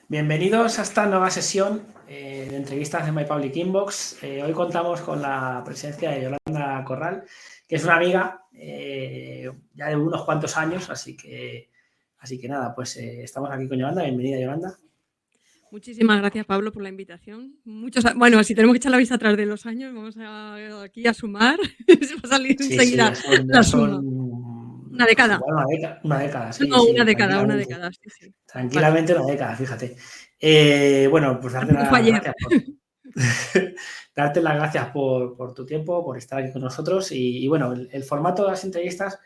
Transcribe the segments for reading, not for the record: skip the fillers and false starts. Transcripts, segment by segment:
Bienvenidos a esta nueva sesión de entrevistas de My Public Inbox. Hoy contamos con la presencia de Yolanda Corral, que es una amiga ya de unos cuantos años, así que nada, pues estamos aquí con Yolanda. Bienvenida, Yolanda. Muchísimas gracias, Pablo, por la invitación. Bueno, si tenemos que echar la vista atrás de los años, vamos aquí a sumar. Se va a salir enseguida la suma. Una década. Igual una década, sí. No, Sí, una década, sí. Tranquilamente una década, fíjate. Bueno, pues darte las gracias darte las gracias por tu tiempo, por estar aquí con nosotros. Y bueno, el formato de las entrevistas,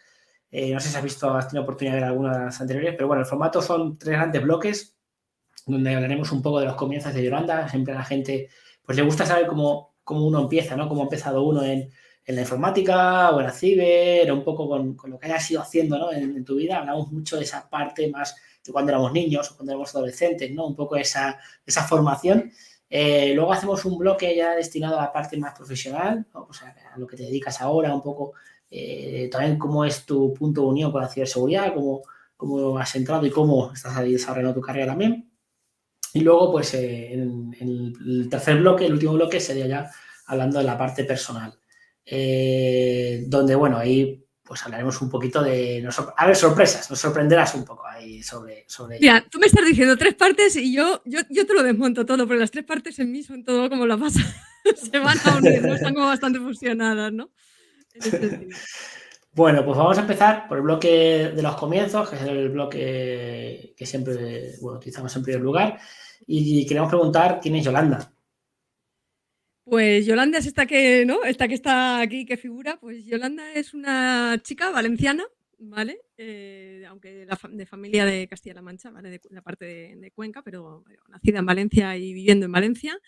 no sé si has tenido oportunidad de ver algunas anteriores, pero bueno, el formato son 3 grandes bloques donde hablaremos un poco de los comienzos de Yolanda. Siempre a la gente pues le gusta saber cómo uno empieza, ¿no? Cómo ha empezado uno en la informática o en la ciber, o un poco con lo que hayas ido haciendo, ¿no? en tu vida. Hablamos mucho de esa parte más de cuando éramos niños o cuando éramos adolescentes, ¿no? Un poco esa formación. Luego hacemos un bloque ya destinado a la parte más profesional, ¿no? O sea, a lo que te dedicas ahora, un poco también cómo es tu punto de unión con la ciberseguridad, cómo has entrado y cómo estás desarrollando tu carrera también. Y luego, pues, en el tercer bloque, el último bloque, sería ya hablando de la parte personal. Donde, bueno, ahí pues hablaremos un poquito de... A ver, sorpresas, nos sorprenderás un poco ahí sobre Mira, ello. tú me estás diciendo 3 partes y yo te lo desmonto todo, porque las 3 partes en mí son todo como la masa. Se van a unir, ¿no? Están como bastante fusionadas, ¿no? En ese sentido. Bueno, pues vamos a empezar por el bloque de los comienzos, que es el bloque que siempre utilizamos en primer lugar. Y queremos preguntar quién es Yolanda. Pues Yolanda es esta que, ¿no? Esta que está aquí, que figura. Pues Yolanda es una chica valenciana, ¿vale? Aunque de familia de Castilla-La Mancha, ¿vale? De la parte de Cuenca, pero bueno, nacida en Valencia y viviendo en Valencia.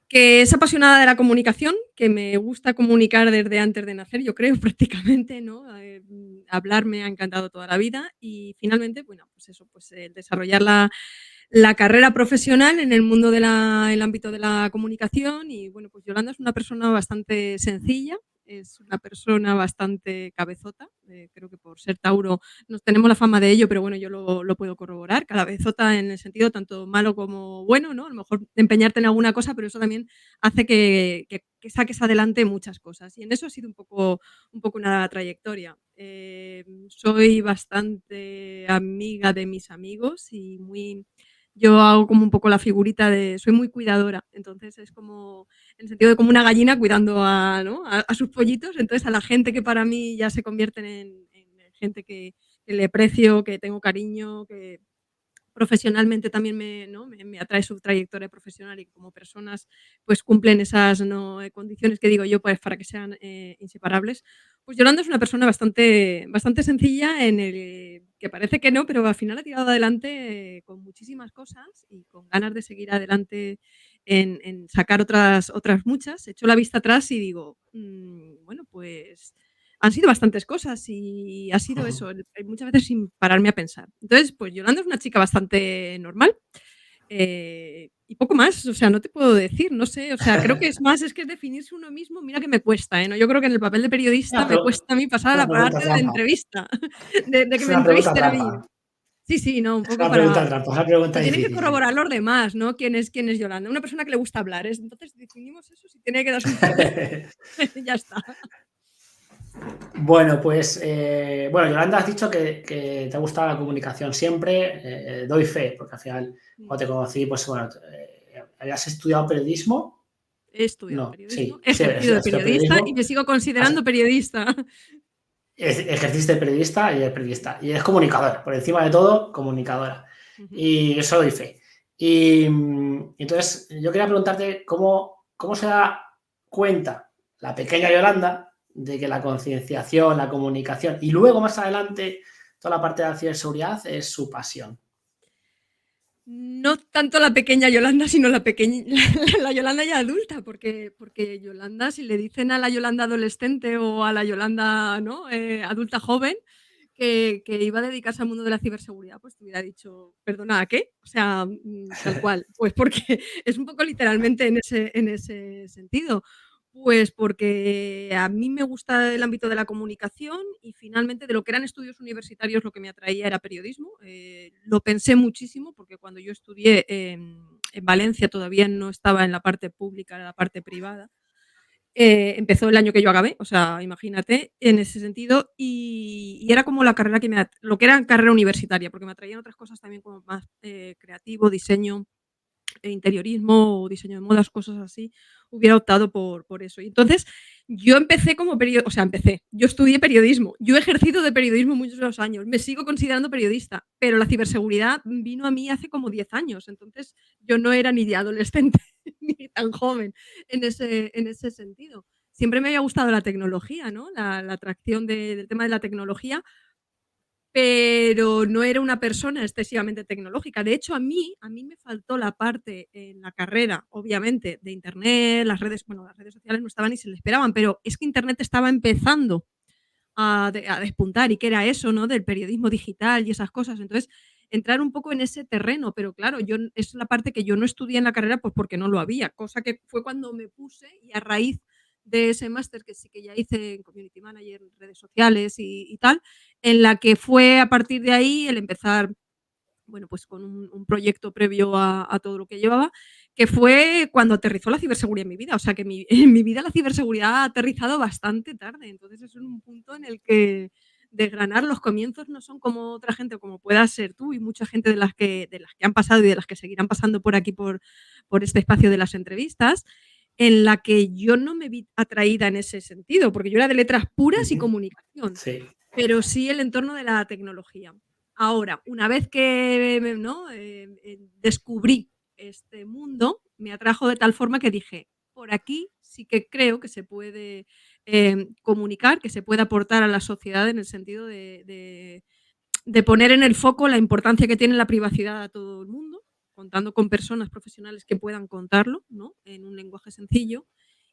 Que es apasionada de la comunicación, que me gusta comunicar desde antes de nacer, yo creo, prácticamente, ¿no? Hablar me ha encantado toda la vida y finalmente, bueno, pues eso, pues desarrollar la carrera profesional en el mundo del ámbito de la comunicación. Y bueno, pues Yolanda es una persona bastante sencilla, es una persona bastante cabezota. Creo que por ser Tauro nos tenemos la fama de ello, pero bueno, yo lo puedo corroborar. Cabezota en el sentido tanto malo como bueno, ¿no? A lo mejor empeñarte en alguna cosa, pero eso también hace que saques adelante muchas cosas. Y en eso ha sido un poco una trayectoria. Soy bastante amiga de mis amigos y yo hago como un poco la figurita soy muy cuidadora, entonces es como, en el sentido de como una gallina cuidando ¿no? a sus pollitos. Entonces a la gente que para mí ya se convierten en gente que le aprecio, que tengo cariño, que profesionalmente también me atrae su trayectoria profesional y como personas pues cumplen esas, ¿no? Condiciones que digo yo, pues para que sean inseparables. Pues Yolanda es una persona bastante sencilla, en el que parece que no, pero al final ha tirado adelante con muchísimas cosas y con ganas de seguir adelante en sacar otras muchas. Echo la vista atrás y digo, bueno, pues han sido bastantes cosas y ha sido eso, muchas veces sin pararme a pensar. Entonces, pues Yolanda es una chica bastante normal, y poco más, o sea, no te puedo decir, no sé, o sea, creo que es que definirse uno mismo, mira que me cuesta, ¿no? Yo creo que en el papel de periodista me cuesta a mí pasar a Una la pregunta parte de trampa. entrevista, de que Es me una pregunta entrevisten a mí. trampa. Sí, no, un Es poco una pregunta para... trampa, es una pregunta Lo tienen que difícil, sí. corroborar los demás, ¿no? ¿Quién es Yolanda? Una persona que le gusta hablar, entonces definimos eso, si tiene que darse un premio, ya está. Bueno, pues, Yolanda, has dicho que te ha gustado la comunicación siempre. Doy fe, porque al final, cuando te conocí, pues bueno, ¿habías estudiado periodismo? He estudiado No, periodismo, sí, he has ejercido de estudiado periodista y periodismo. me sigo considerando periodista. Ejerciste de periodista y eres periodista. Y eres comunicadora, por encima de todo, comunicadora. Y eso doy fe. Y entonces, yo quería preguntarte cómo se da cuenta la pequeña Yolanda de que la concienciación, la comunicación y luego más adelante toda la parte de la ciberseguridad es su pasión. No tanto la pequeña Yolanda, sino la Yolanda ya adulta, porque Yolanda, si le dicen a la Yolanda adolescente o a la Yolanda, ¿no? Adulta joven, que iba a dedicarse al mundo de la ciberseguridad, pues te hubiera dicho, perdona, ¿a qué? O sea, tal cual. Pues porque es un poco literalmente en ese sentido. Pues porque a mí me gusta el ámbito de la comunicación y finalmente de lo que eran estudios universitarios lo que me atraía era periodismo. Lo pensé muchísimo porque porque cuando yo estudié en Valencia todavía no estaba en la parte pública, era la parte privada. Empezó el año que yo acabé, o sea, imagínate, en ese sentido, y era como la carrera lo que era carrera universitaria, porque me atraían otras cosas también como más creativo, diseño, interiorismo o diseño de modas, cosas así, hubiera optado por eso. Y entonces yo empecé como periodista, o sea, yo estudié periodismo, yo he ejercido de periodismo muchos años, me sigo considerando periodista, pero la ciberseguridad vino a mí hace como 10 años, entonces yo no era ni de adolescente ni tan joven en ese sentido. Siempre me había gustado la tecnología, ¿no? La atracción del tema de la tecnología, pero no era una persona excesivamente tecnológica. De hecho, a mí me faltó la parte en la carrera, obviamente, de Internet, las redes sociales no estaban ni se le esperaban, pero es que Internet estaba empezando a despuntar y que era eso, ¿no? Del periodismo digital y esas cosas. Entonces, entrar un poco en ese terreno, pero claro, es la parte que yo no estudié en la carrera pues porque no lo había, cosa que fue cuando me puse y a raíz de ese máster que sí que ya hice en Community Manager, en redes sociales y tal, en la que fue a partir de ahí el empezar, bueno, pues con un proyecto previo a todo lo que llevaba, que fue cuando aterrizó la ciberseguridad en mi vida. O sea que en mi vida la ciberseguridad ha aterrizado bastante tarde. Entonces es un punto en el que desgranar los comienzos no son como otra gente, como puedas ser tú y mucha gente de las que han pasado y de las que seguirán pasando por aquí, por este espacio de las entrevistas, en la que yo no me vi atraída en ese sentido, porque yo era de letras puras y comunicación, Sí. pero sí el entorno de la tecnología. Ahora, una vez que ¿no? Descubrí este mundo, me atrajo de tal forma que dije, por aquí sí que creo que se puede comunicar, que se puede aportar a la sociedad en el sentido de poner en el foco la importancia que tiene la privacidad a todo el mundo, contando con personas profesionales que puedan contarlo, ¿no? En un lenguaje sencillo.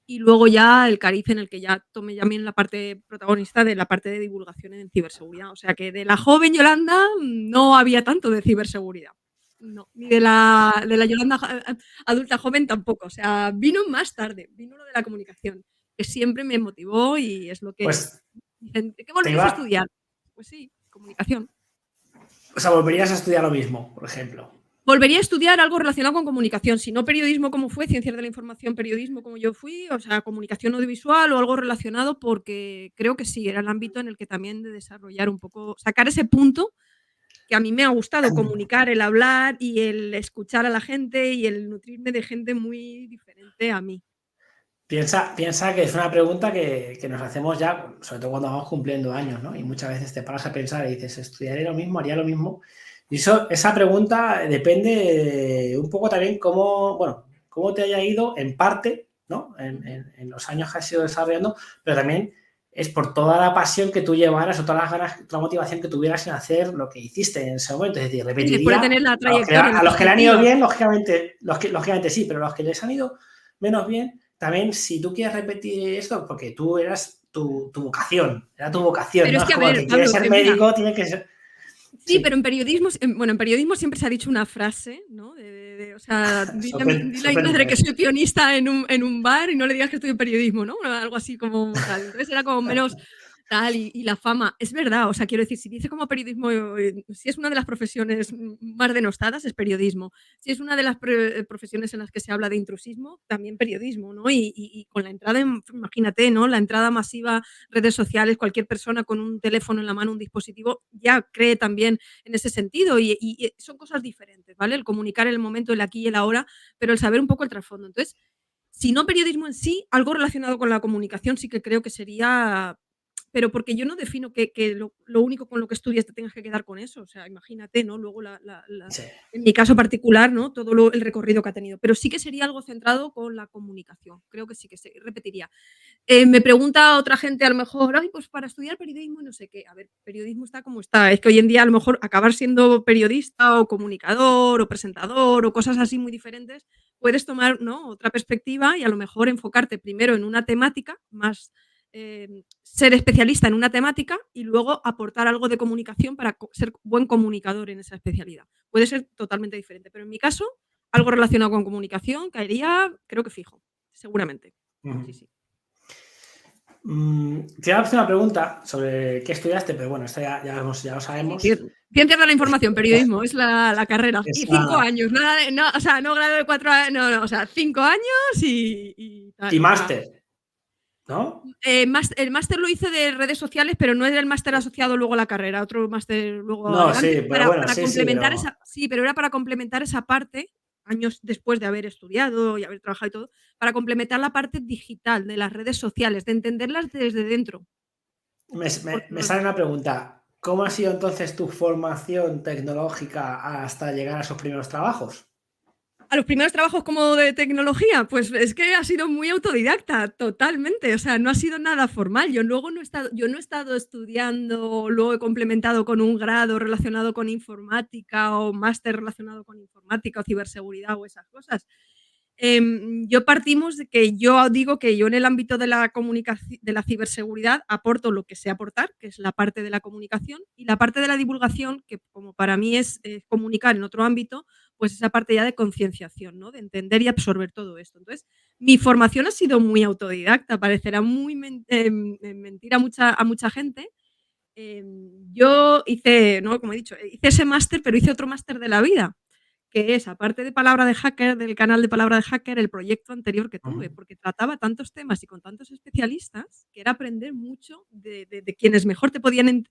Y luego ya el cariz en el que ya tomé también la parte protagonista de la parte de divulgación en ciberseguridad. O sea que de la joven Yolanda no había tanto de ciberseguridad. No, ni de la Yolanda adulta joven tampoco. O sea, vino más tarde, vino lo de la comunicación, que siempre me motivó y es lo que Pues dicen, ¿qué te volverías a iba, estudiar? Pues sí, comunicación. o sea, volverías a estudiar lo mismo, por ejemplo. Volvería a estudiar algo relacionado con comunicación, si no periodismo como fue, ciencias de la información, periodismo como yo fui, o sea, comunicación audiovisual o algo relacionado, porque creo que sí, era el ámbito en el que también de desarrollar un poco, sacar ese punto que a mí me ha gustado, comunicar, el hablar y el escuchar a la gente y el nutrirme de gente muy diferente a mí. Piensa que es una pregunta que nos hacemos ya, sobre todo cuando vamos cumpliendo años, ¿no? Y muchas veces te paras a pensar y dices, ¿estudiaré lo mismo? ¿Haría lo mismo? Y esa pregunta depende un poco también cómo te haya ido en parte, ¿no? En los años que has ido desarrollando, pero también es por toda la pasión que tú llevaras o todas las ganas, toda la motivación que tuvieras en hacer lo que hiciste en ese momento. Es decir, Y después de repetiría, tener la a los que, trayectoria en a los que le han ido perspectiva. bien, lógicamente sí, pero los que les han ido menos bien, también si tú quieres repetir esto, porque tú eras tu vocación, era tu vocación, Pero ¿no? es Es que, a como el ver, que quiere Pablo, ser mira, médico, tiene que ser... sí, Sí, pero en periodismo siempre se ha dicho una frase, ¿no? O sea, dile a mi madre que sorprende. soy pianista en un bar y no le digas que estoy en periodismo, ¿no? Algo así como tal. Entonces era como menos tal y la fama. Es verdad, o sea, quiero decir, si dice como periodismo, si es una de las profesiones más denostadas, es periodismo. Si es una de las profesiones en las que se habla de intrusismo, también periodismo, ¿no? Y con la entrada, imagínate, ¿no? La entrada masiva, redes sociales, cualquier persona con un teléfono en la mano, un dispositivo, ya cree también en ese sentido y son cosas diferentes, ¿vale? El comunicar en el momento, el aquí y el ahora, pero el saber un poco el trasfondo. Entonces, si no periodismo en sí, algo relacionado con la comunicación sí que creo que sería, pero porque yo no defino que lo único con lo que estudias te tengas que quedar con eso. O sea, imagínate, ¿no? Luego, Sí. en mi caso particular, ¿no? Todo el recorrido que ha tenido. Pero sí que sería algo centrado con la comunicación. Creo que sí que se repetiría. Me pregunta otra gente a lo mejor, ay, pues para estudiar periodismo y no sé qué. A ver, periodismo está como está. Es que hoy en día a lo mejor acabar siendo periodista o comunicador o presentador o cosas así muy diferentes, puedes tomar, ¿no? Otra perspectiva y a lo mejor enfocarte primero en una temática, más ser especialista en una temática y luego aportar algo de comunicación para ser buen comunicador en esa especialidad. Puede ser totalmente diferente, pero en mi caso, algo relacionado con comunicación caería, creo que fijo, seguramente. Sí, sí. Te iba a hacer una pregunta sobre qué estudiaste, pero bueno, esto ya lo Sí, sabemos. ciencias de la información, periodismo, es la carrera. Y 5 Esa, años, nada no, o sea, no grado de 4 años, no, o sea, 5 años y tal. y O sea, máster, ¿no? el máster lo hice de redes sociales, pero no era el máster asociado luego a la carrera, otro máster luego No, adelante, sí, pero bueno, para sí, complementar pero esa, sí, pero era para complementar esa parte, años después de haber estudiado y haber trabajado y todo, para complementar la parte digital de las redes sociales, de entenderlas desde dentro. Porque me sale una pregunta. ¿Cómo ha sido entonces tu formación tecnológica hasta llegar a esos primeros trabajos? a los primeros trabajos como de tecnología, pues es que ha sido muy autodidacta, totalmente. O sea, no ha sido nada formal. Yo no he estado estudiando, luego he complementado con un grado relacionado con informática o máster relacionado con informática o ciberseguridad o esas cosas. Yo partimos de que yo digo que yo en el ámbito de la comunicación, de la ciberseguridad, aporto lo que sé aportar, que es la parte de la comunicación, y la parte de la divulgación, que como para mí es comunicar en otro ámbito, pues esa parte ya de concienciación, ¿no? De entender y absorber todo esto. Entonces, mi formación ha sido muy autodidacta, parecerá muy mentira a mucha gente. Yo hice, ¿no? Como he dicho, hice ese máster, pero hice otro máster de la vida, que es, aparte de Palabra de Hacker, del canal de Palabra de Hacker, el proyecto anterior que tuve, Ujú. porque trataba tantos temas y con tantos especialistas que era aprender mucho de quienes mejor te podían,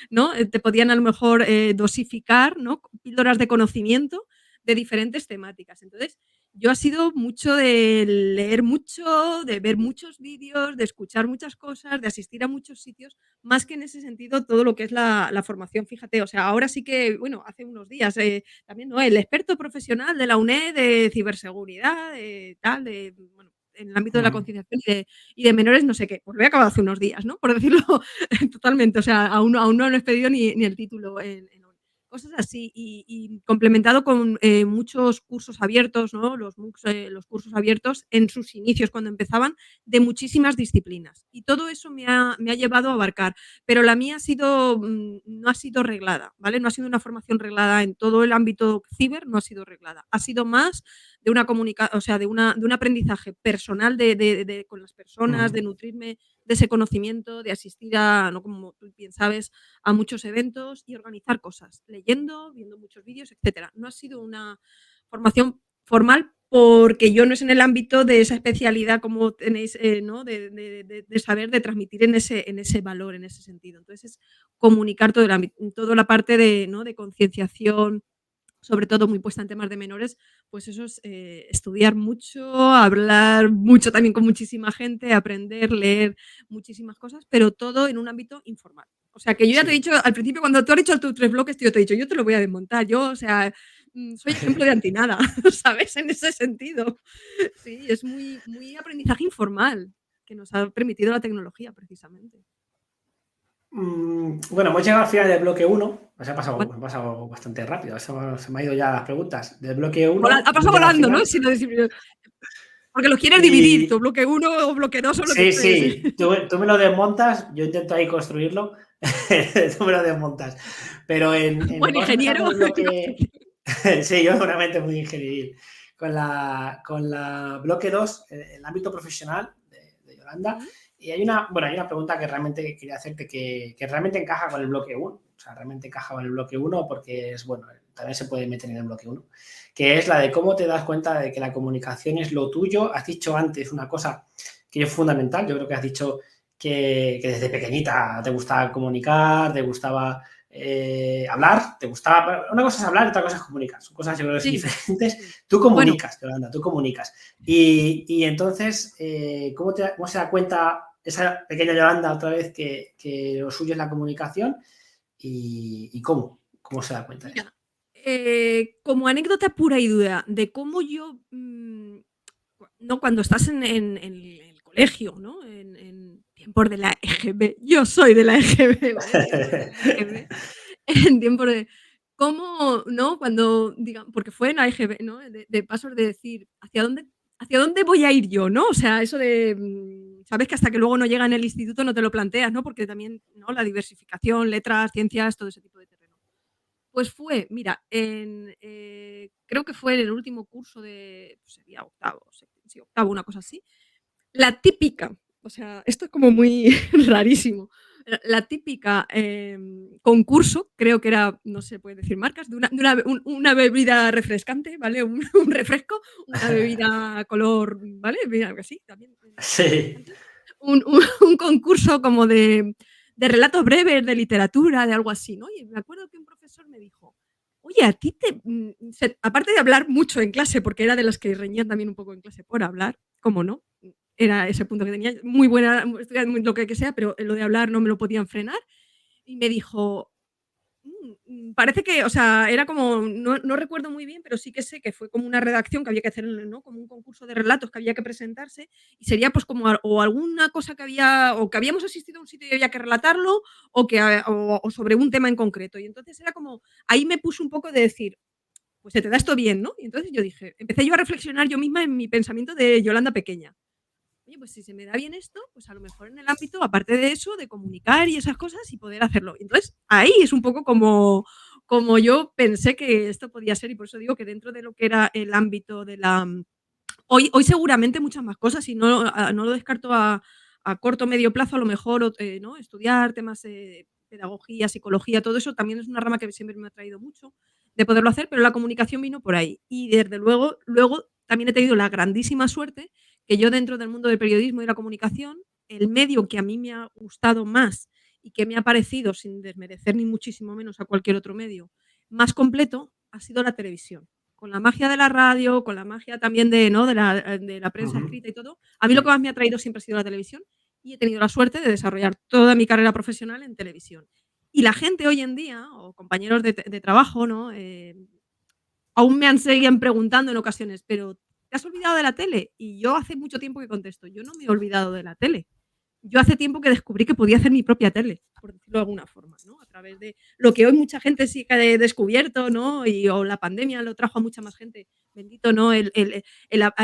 ¿no? Te podían a lo mejor dosificar, ¿no? Píldoras de conocimiento de diferentes temáticas. Entonces, yo ha sido mucho de leer mucho, de ver muchos vídeos, de escuchar muchas cosas, de asistir a muchos sitios, más que en ese sentido todo lo que es la formación, fíjate, o sea, ahora sí que, bueno, hace unos días también, ¿no? El experto profesional de la UNED de ciberseguridad, de tal, de, bueno, en el ámbito de la Ujú. concienciación y de menores, no sé qué. Pues lo he acabado hace unos días, ¿no? Por decirlo totalmente. O sea, aún no he pedido ni el título cosas así y complementado con muchos cursos abiertos, ¿no? Los MOOCs, los cursos abiertos en sus inicios cuando empezaban de muchísimas disciplinas y todo eso me ha llevado a abarcar, pero la mía ha sido no ha sido reglada, ¿vale? No ha sido una formación reglada en todo el ámbito ciber, no ha sido reglada, ha sido más de una o sea, de un aprendizaje personal con las personas, Ujú. de nutrirme de ese conocimiento, de asistir a, no como tú bien sabes, a muchos eventos y organizar cosas, leyendo, viendo muchos vídeos, etcétera. No ha sido una formación formal porque yo no es en el ámbito de esa especialidad como tenéis, ¿no? De saber, de transmitir en ese valor, en ese sentido. Entonces, es comunicar todo el ámbito, toda la parte de, ¿no? De concienciación, sobre todo muy puesta en temas de menores, pues eso es estudiar mucho, hablar mucho también con muchísima gente, aprender, leer muchísimas cosas, pero todo en un ámbito informal. O sea, que yo ya te he Sí. dicho al principio, cuando tú has dicho tus 3 bloques, yo te he dicho, yo te lo voy a desmontar. Yo, o sea, soy ejemplo de antinada, ¿sabes? En ese sentido. Sí, es muy aprendizaje informal que nos ha permitido la tecnología, precisamente. Bueno, hemos llegado al final del bloque uno. Bueno, Me ha pasado bastante rápido. Se me ha ido ya las preguntas. Del bloque uno ha hemos pasado llegado al volando, ¿no? final. Si lo porque los quieres dividir, tu Y bloque uno o bloque 2 o lo que sí, estés. sí, tú me lo desmontas, yo intento ahí construirlo, tú me lo desmontas. Pero Buen vamos a empezar ingeniero. con el bloque. Sí, yo seguramente muy ingenieril. Con la bloque 2 el ámbito profesional de Yolanda. Ujú. Y hay una pregunta que realmente quería hacerte que realmente encaja con el bloque uno. O sea, realmente encaja con el bloque uno porque es, bueno, también se puede meter en el bloque uno. Que es la de cómo te das cuenta de que la comunicación es lo tuyo. Has dicho antes una cosa que es fundamental. Yo creo que has dicho que desde pequeñita te gustaba comunicar, te gustaba hablar, te gustaba. Una cosa es hablar y otra cosa es comunicar. Son cosas, yo creo, Sí, diferentes. sí. Tú Bueno, comunicas, Yolanda, tú comunicas. Y entonces, ¿cómo se da cuenta esa pequeña Yolanda otra vez que lo suyo es la comunicación? ¿Y cómo? ¿Cómo se da cuenta de eso? mira, como anécdota pura y dura de cómo yo, no, cuando estás en el colegio, ¿no? En tiempos de la EGB, yo soy de la EGB, ¿vale? En tiempos de la EGB, en tiempos de cómo, ¿no? Cuando, digamos, porque fue en la EGB, ¿no? De pasos de decir, hacia dónde voy a ir yo, ¿no? O sea, eso de, sabes que hasta que luego no llega en el instituto no te lo planteas, ¿no? Porque también, ¿no? La diversificación, letras, ciencias, todo ese tipo de terreno. Pues fue, mira, creo que fue en el último curso de, pues sería octavo, sí, octavo, una cosa así. La típica. o sea, esto es como muy rarísimo. La típica concurso, creo que era, no se puede decir marcas, de una bebida refrescante, ¿vale? Un refresco, una bebida color, ¿vale? Mira, algo así, también Sí, refrescante. Un concurso como de relatos breves, de literatura, de algo así, ¿no? Y me acuerdo que un profesor me dijo, oye, a ti aparte de hablar mucho en clase, porque era de las que reñían también un poco en clase por hablar, ¿cómo no? Era ese punto que tenía, muy buena, lo que sea, pero lo de hablar no me lo podían frenar. Y me dijo, parece que, o sea, era como, no recuerdo muy bien, pero sí que sé que fue como una redacción que había que hacer, ¿no? Como un concurso de relatos que había que presentarse y sería pues como o alguna cosa que había, o que habíamos asistido a un sitio y había que relatarlo, o sobre un tema en concreto. Y entonces era como, ahí me puso un poco de decir, pues se te da esto bien, ¿no? Y entonces yo dije, empecé yo a reflexionar yo misma en mi pensamiento de Yolanda pequeña. Oye, pues si se me da bien esto, pues a lo mejor en el ámbito, aparte de eso, de comunicar y esas cosas y poder hacerlo. Entonces, ahí es un poco como yo pensé que esto podía ser y por eso digo que dentro de lo que era el ámbito de la... Hoy seguramente muchas más cosas y no lo descarto a corto o medio plazo, a lo mejor ¿no? Estudiar temas de pedagogía, psicología, todo eso también es una rama que siempre me ha traído mucho de poderlo hacer, pero la comunicación vino por ahí. Y desde luego también he tenido la grandísima suerte que yo dentro del mundo del periodismo y la comunicación, el medio que a mí me ha gustado más y que me ha parecido, sin desmerecer ni muchísimo menos a cualquier otro medio, más completo, ha sido la televisión. Con la magia de la radio, con la magia también ¿no? de la prensa ujú, escrita y todo, a mí lo que sí. más me ha traído siempre ha sido la televisión y he tenido la suerte de desarrollar toda mi carrera profesional en televisión. Y la gente hoy en día, o compañeros de trabajo, ¿no? Aún me siguen preguntando en ocasiones, pero ¿te has olvidado de la tele? Y yo hace mucho tiempo que contesto, yo no me he olvidado de la tele. Yo hace tiempo que descubrí que podía hacer mi propia tele, por decirlo de alguna forma, ¿no? A través de lo que hoy mucha gente sí que ha descubierto, ¿no? O la pandemia lo trajo a mucha más gente. Bendito, ¿no? El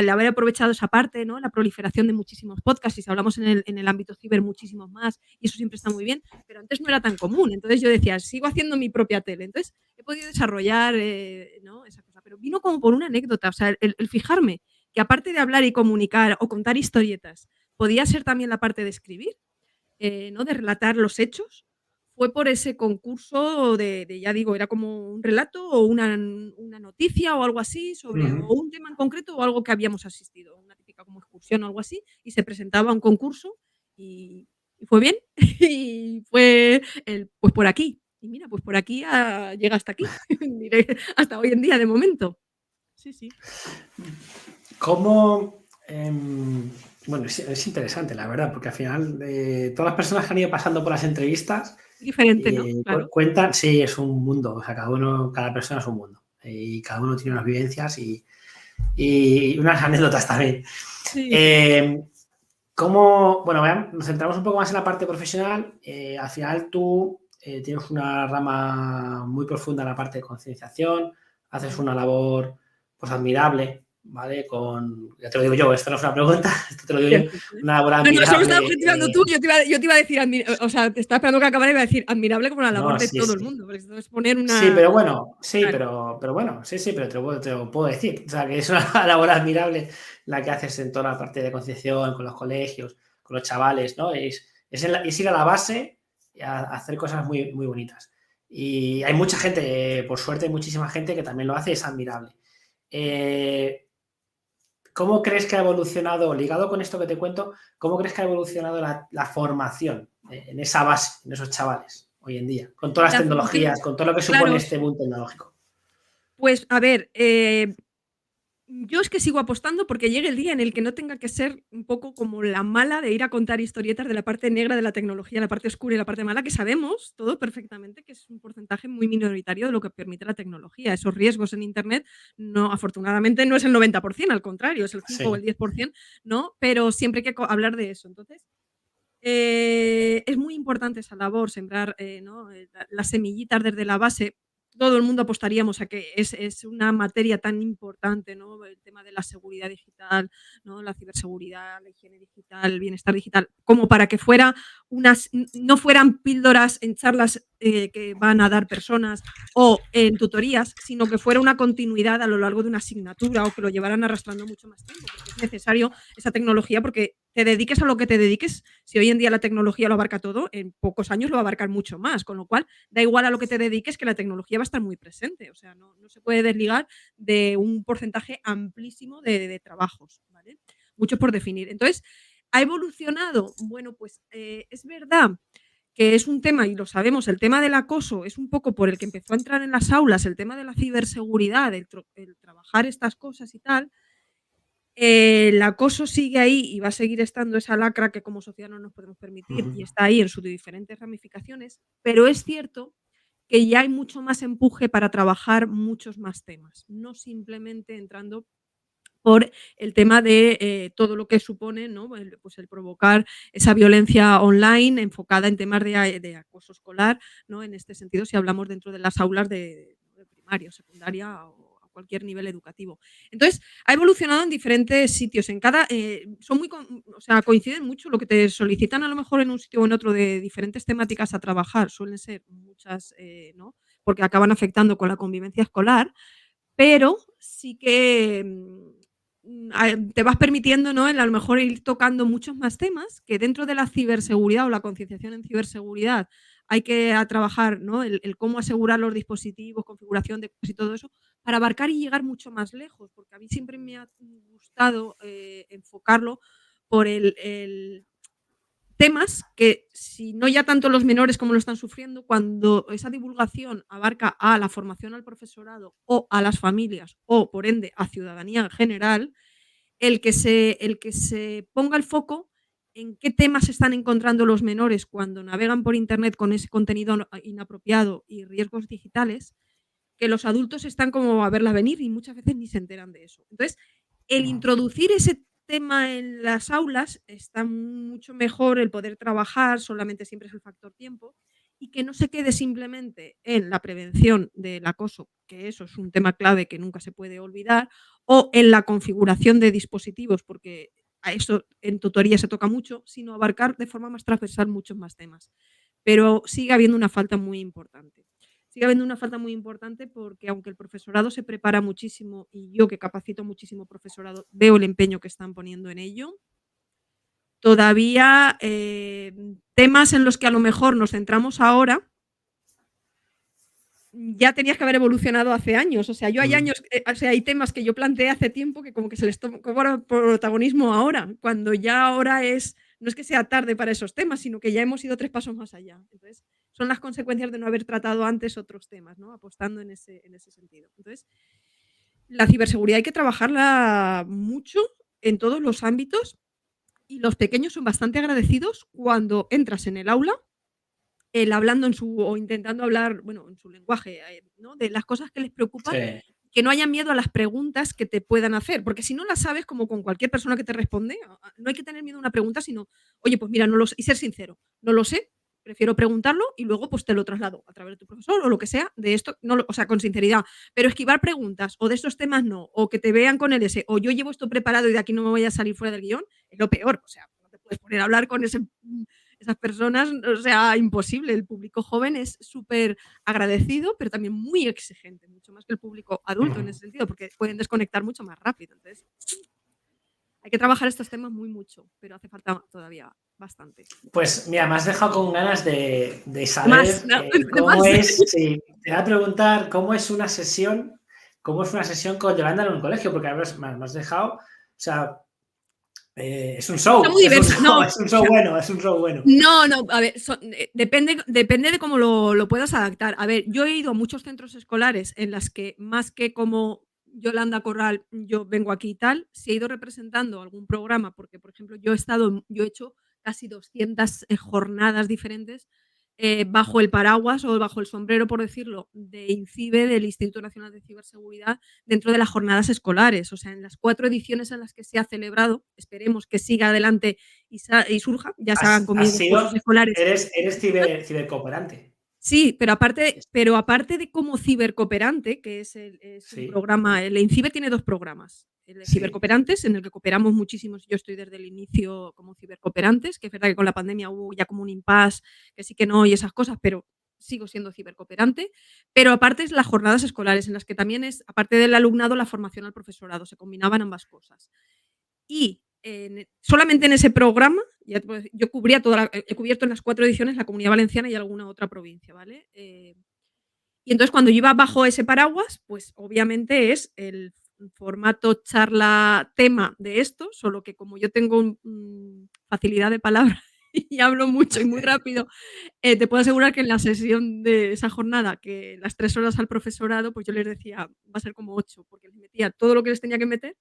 haber aprovechado esa parte, ¿no? La proliferación de muchísimos podcasts, y si hablamos en el ámbito ciber, muchísimos más, y eso siempre está muy bien, pero antes no era tan común. Entonces yo decía, sigo haciendo mi propia tele. Entonces he podido desarrollar, ¿no? Esa cosa. Pero vino como por una anécdota, o sea, el fijarme que aparte de hablar y comunicar o contar historietas, podía ser también la parte de escribir, ¿no? De relatar los hechos. Fue por ese concurso ya digo, era como un relato o una noticia o algo así sobre o Ujú. un tema en concreto o algo que habíamos asistido, una típica como excursión o algo así, y se presentaba a un concurso y fue bien. Y fue pues por aquí. Y mira, pues por aquí llega hasta aquí, hasta hoy en día de momento. Sí, sí. ¿Cómo? Bueno, es interesante, la verdad, porque al final todas las personas que han ido pasando por las entrevistas Diferente, ¿no? Claro. cuentan, sí, es un mundo, o sea, cada persona es un mundo y cada uno tiene unas vivencias y unas anécdotas también. Sí, sí. Bueno, vean, nos centramos un poco más en la parte profesional. Al final tú tienes una rama muy profunda en la parte de concienciación, haces Sí. una labor pues admirable, ¿vale? Ya te lo digo yo, esto no es una pregunta, esto te lo digo yo, Cierto, sí. una labor No, no, solo estaba admirable. objetivando tú, yo te iba a decir, o sea, te estaba esperando que acabara y iba a decir admirable como la labor No, de sí, todo el sí. mundo, porque esto es poner Sí, una... pero bueno, sí, Claro, pero bueno, sí, pero te lo puedo decir. O sea, que es una labor admirable la que haces en toda la parte de concienciación, con los colegios, con los chavales, ¿no? Es ir a la base y a hacer cosas muy, muy bonitas. Y hay mucha gente, por suerte, hay muchísima gente que también lo hace, es admirable. Eh, ¿Cómo crees que ha evolucionado, ligado con esto que te cuento, cómo crees que ha evolucionado la formación en esa base, en esos chavales, hoy en día? Con todas las la formación, tecnologías, con todo lo que supone claro, este boom tecnológico. pues a ver, yo es que sigo apostando porque llegue el día en el que no tenga que ser un poco como la mala de ir a contar historietas de la parte negra de la tecnología, la parte oscura y la parte mala, que sabemos todo perfectamente que es un porcentaje muy minoritario de lo que permite la tecnología. Esos riesgos en Internet, no, afortunadamente, no es el 90%, al contrario, es el 5 o el Sí. 10%, ¿no? Pero siempre hay que hablar de eso. Entonces, es muy importante esa labor, sembrar ¿no? Las semillitas desde la base. Todo el mundo apostaríamos a que es una materia tan importante, ¿no? El tema de la seguridad digital, ¿no? La ciberseguridad, la higiene digital, el bienestar digital, como para que no fueran píldoras en charlas que van a dar personas o en tutorías, sino que fuera una continuidad a lo largo de una asignatura o que lo llevaran arrastrando mucho más tiempo, porque es necesario esa tecnología porque te dediques a lo que te dediques, si hoy en día la tecnología lo abarca todo, en pocos años lo va a abarcar mucho más, con lo cual da igual a lo que te dediques que la tecnología va a estar muy presente, o sea, no se puede desligar de un porcentaje amplísimo de trabajos, ¿vale? Muchos por definir. Entonces, ¿ha evolucionado? Bueno, pues es verdad que es un tema, y lo sabemos, el tema del acoso es un poco por el que empezó a entrar en las aulas, el tema de la ciberseguridad, el trabajar estas cosas y tal. El acoso sigue ahí y va a seguir estando esa lacra que como sociedad no nos podemos permitir y está ahí en sus diferentes ramificaciones, pero es cierto que ya hay mucho más empuje para trabajar muchos más temas, no simplemente entrando por el tema de todo lo que supone, ¿no? Pues el provocar esa violencia online enfocada en temas de acoso escolar, ¿no? En este sentido, si hablamos dentro de las aulas de primaria, secundaria o a cualquier nivel educativo. Entonces, ha evolucionado en diferentes sitios. En cada, son muy, o sea, coinciden mucho lo que te solicitan a lo mejor en un sitio o en otro de diferentes temáticas a trabajar. Suelen ser muchas, ¿no? Porque acaban afectando con la convivencia escolar, pero sí que te vas permitiendo, ¿no? A lo mejor ir tocando muchos más temas que dentro de la ciberseguridad o la concienciación en ciberseguridad hay que trabajar, ¿no? El cómo asegurar los dispositivos, configuración de cosas y todo eso, para abarcar y llegar mucho más lejos, porque a mí siempre me ha gustado enfocarlo por el temas que, si no ya tanto los menores como lo están sufriendo, cuando esa divulgación abarca a la formación al profesorado o a las familias o, por ende, a ciudadanía en general, el que se ponga el foco en qué temas están encontrando los menores cuando navegan por Internet con ese contenido inapropiado y riesgos digitales, que los adultos están como a verla venir y muchas veces ni se enteran de eso. Entonces, el introducir ese tema en las aulas está mucho mejor, el poder trabajar, solamente siempre es el factor tiempo, y que no se quede simplemente en la prevención del acoso, que eso es un tema clave que nunca se puede olvidar, o en la configuración de dispositivos, porque a eso en tutoría se toca mucho, sino abarcar de forma más transversal muchos más temas. Pero sigue habiendo una falta muy importante. Sigue habiendo una falta muy importante porque aunque el profesorado se prepara muchísimo y yo que capacito muchísimo profesorado veo el empeño que están poniendo en ello, todavía temas en los que a lo mejor nos centramos ahora ya tenías que haber evolucionado hace años. O sea, yo hay años, o sea, hay temas que yo planteé hace tiempo que como que se les cobra protagonismo ahora, cuando ya ahora no es que sea tarde para esos temas, sino que ya hemos ido 3 pasos más allá. Entonces, son las consecuencias de no haber tratado antes otros temas, ¿no? Apostando en ese sentido. Entonces, la ciberseguridad hay que trabajarla mucho en todos los ámbitos y los pequeños son bastante agradecidos cuando entras en el aula hablando o intentando hablar, bueno, en su lenguaje, ¿no? De las cosas que les preocupan, Sí. que no haya miedo a las preguntas que te puedan hacer, porque si no las sabes, como con cualquier persona que te responde, no hay que tener miedo a una pregunta, sino, oye, pues mira, no lo sé, y ser sincero, no lo sé, prefiero preguntarlo y luego pues te lo traslado a través de tu profesor o lo que sea, de esto, no o sea, con sinceridad, pero esquivar preguntas o de estos temas no, o que te vean con el ese, o yo llevo esto preparado y de aquí no me voy a salir fuera del guión, es lo peor, o sea, no te puedes poner a hablar con esas personas, o sea, imposible. El público joven es súper agradecido, pero también muy exigente, mucho más que el público adulto en ese sentido, porque pueden desconectar mucho más rápido. Entonces, hay que trabajar estos temas mucho, pero hace falta todavía bastante. Pues mira, me has dejado con ganas de Más, saber ¿no? cómo es. Sí, te voy a preguntar cómo es una sesión con Yolanda en un colegio, porque me has dejado, o sea, es un Está show, muy diversa. No, es un o show sea, bueno, es un show bueno. no, a ver, depende de cómo lo puedas adaptar. A ver, yo he ido a muchos centros escolares en las que más que como Yolanda Corral, yo vengo aquí y tal, si he ido representando algún programa, porque por ejemplo yo he hecho casi 200 jornadas diferentes bajo el paraguas o bajo el sombrero, por decirlo, de INCIBE, del Instituto Nacional de Ciberseguridad, dentro de las jornadas escolares. O sea, en las 4 ediciones en las que se ha celebrado, esperemos que siga adelante y surja, ya se hagan conmigo cursos escolares. Eres cibercooperante. Sí, pero aparte de como cibercooperante, que es un Sí, programa, el INCIBE tiene 2 programas. El de sí. cibercooperantes, en el que cooperamos muchísimos, yo estoy desde el inicio como cibercooperantes, que es verdad que con la pandemia hubo ya como un impasse, que sí que no y esas cosas, pero sigo siendo cibercooperante, pero aparte es las jornadas escolares, en las que también es, aparte del alumnado, la formación al profesorado, se combinaban ambas cosas. Y solamente en ese programa, yo cubría he cubierto en las 4 ediciones la Comunidad Valenciana y alguna otra provincia, ¿vale? Y entonces cuando yo iba bajo ese paraguas, pues obviamente es el formato charla tema de esto, solo que como yo tengo facilidad de palabra y hablo mucho y muy rápido, te puedo asegurar que en la sesión de esa jornada, que las 3 horas al profesorado, pues yo les decía, va a ser como 8, porque les metía todo lo que les tenía que meter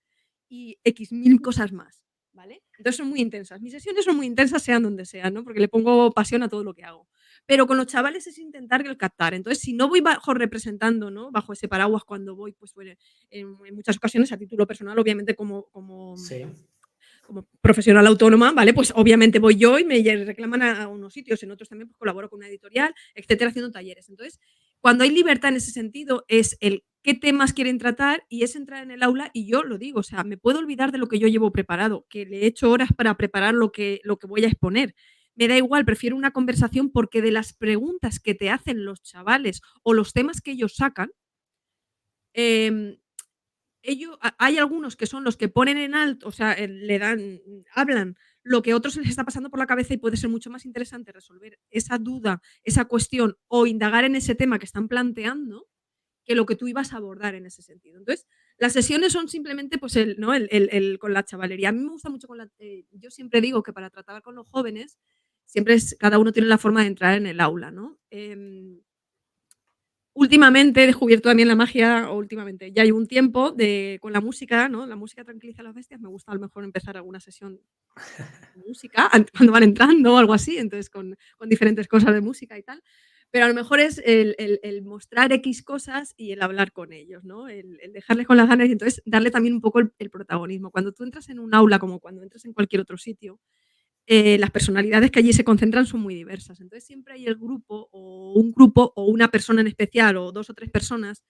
y X mil cosas más, ¿vale? Entonces son muy intensas. Mis sesiones son muy intensas, sean donde sean, ¿no? Porque le pongo pasión a todo lo que hago. Pero con los chavales es intentar el captar. Entonces, si no voy bajo representando, ¿no? Bajo ese paraguas cuando voy, pues bueno, en muchas ocasiones a título personal, obviamente Sí. como profesional autónoma, ¿vale? Pues obviamente voy yo y me reclaman a unos sitios, en otros también pues colaboro con una editorial, etcétera, haciendo talleres. Entonces, cuando hay libertad en ese sentido, es el qué temas quieren tratar y es entrar en el aula y yo lo digo, o sea, me puedo olvidar de lo que yo llevo preparado, que le he hecho horas para preparar lo que voy a exponer. Me da igual, prefiero una conversación porque de las preguntas que te hacen los chavales o los temas que ellos sacan, hay algunos que son los que ponen en alto, o sea, hablan lo que a otros les está pasando por la cabeza y puede ser mucho más interesante resolver esa duda, esa cuestión o indagar en ese tema que están planteando que lo que tú ibas a abordar en ese sentido. Entonces, las sesiones son simplemente pues con la chavalería. A mí me gusta mucho yo siempre digo que para tratar con los jóvenes, siempre cada uno tiene la forma de entrar en el aula, ¿no? Últimamente he descubierto también la magia, o últimamente, ya hay un tiempo con la música, ¿no? La música tranquiliza a las bestias. Me gusta a lo mejor empezar alguna sesión de música cuando van entrando o algo así, entonces con diferentes cosas de música y tal. Pero a lo mejor es el mostrar X cosas y el hablar con ellos, ¿no? El dejarles con las ganas y entonces darle también un poco el protagonismo. Cuando tú entras en un aula, como cuando entras en cualquier otro sitio, las personalidades que allí se concentran son muy diversas. Entonces siempre hay un grupo o una persona en especial o 2 o 3 personas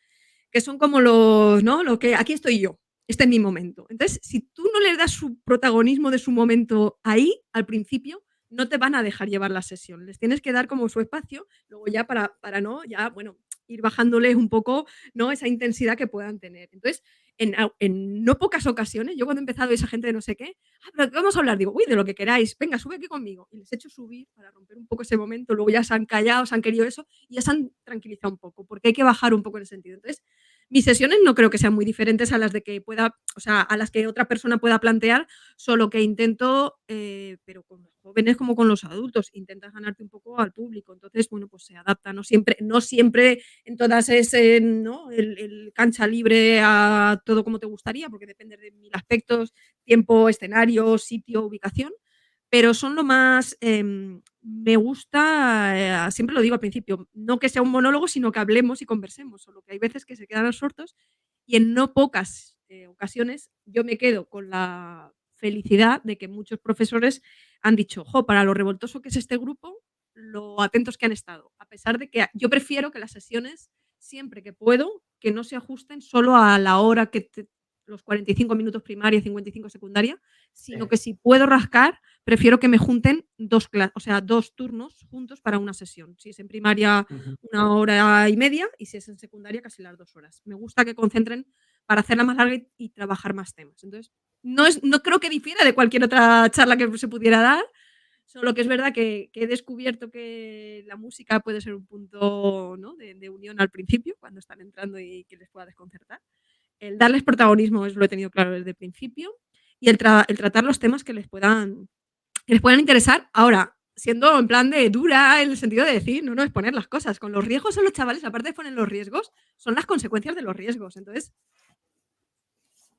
que son como ¿no? Lo que aquí estoy yo, este es mi momento. Entonces, si tú no les das su protagonismo de su momento ahí, al principio, no te van a dejar llevar la sesión. Les tienes que dar como su espacio, luego ya para no, ya, bueno, ir bajándoles un poco, ¿no? Esa intensidad que puedan tener. Entonces, en no pocas ocasiones, yo cuando he empezado esa gente de no sé qué, pero ¿de qué vamos a hablar? Digo, uy, de lo que queráis, venga, sube aquí conmigo. Y les he hecho subir para romper un poco ese momento, luego ya se han callado, se han querido eso y ya se han tranquilizado un poco, porque hay que bajar un poco en el sentido. Entonces, mis sesiones no creo que sean muy diferentes a las de que pueda, o sea, a las que otra persona pueda plantear, solo que intento, pero con los jóvenes como con los adultos, intentas ganarte un poco al público. Entonces, bueno, pues se adapta, no siempre en todas es ¿no? el cancha libre a todo como te gustaría, porque depende de mil aspectos, tiempo, escenario, sitio, ubicación, pero son lo más, me gusta, siempre lo digo al principio, no que sea un monólogo, sino que hablemos y conversemos, solo que hay veces que se quedan absortos y en no pocas ocasiones yo me quedo con la felicidad de que muchos profesores han dicho, jo, para lo revoltoso que es este grupo, lo atentos que han estado, a pesar de que yo prefiero que las sesiones, siempre que puedo, que no se ajusten solo a la hora los 45 minutos primaria, 55 secundaria, sino que si puedo rascar, prefiero que me junten dos turnos juntos para una sesión. Si es en primaria, 1 hora y media, y si es en secundaria, casi las 2 horas. Me gusta que concentren para hacerla más larga y trabajar más temas. Entonces, no creo que difiera de cualquier otra charla que se pudiera dar, solo que es verdad que he descubierto que la música puede ser un punto, ¿no? de unión al principio, cuando están entrando y que les pueda desconcertar. El darles protagonismo lo he tenido claro desde el principio y el tratar los temas que les puedan interesar. Ahora, siendo en plan de dura, en el sentido de decir, no exponer las cosas. Con los riesgos son los chavales, aparte de poner los riesgos, son las consecuencias de los riesgos. Entonces,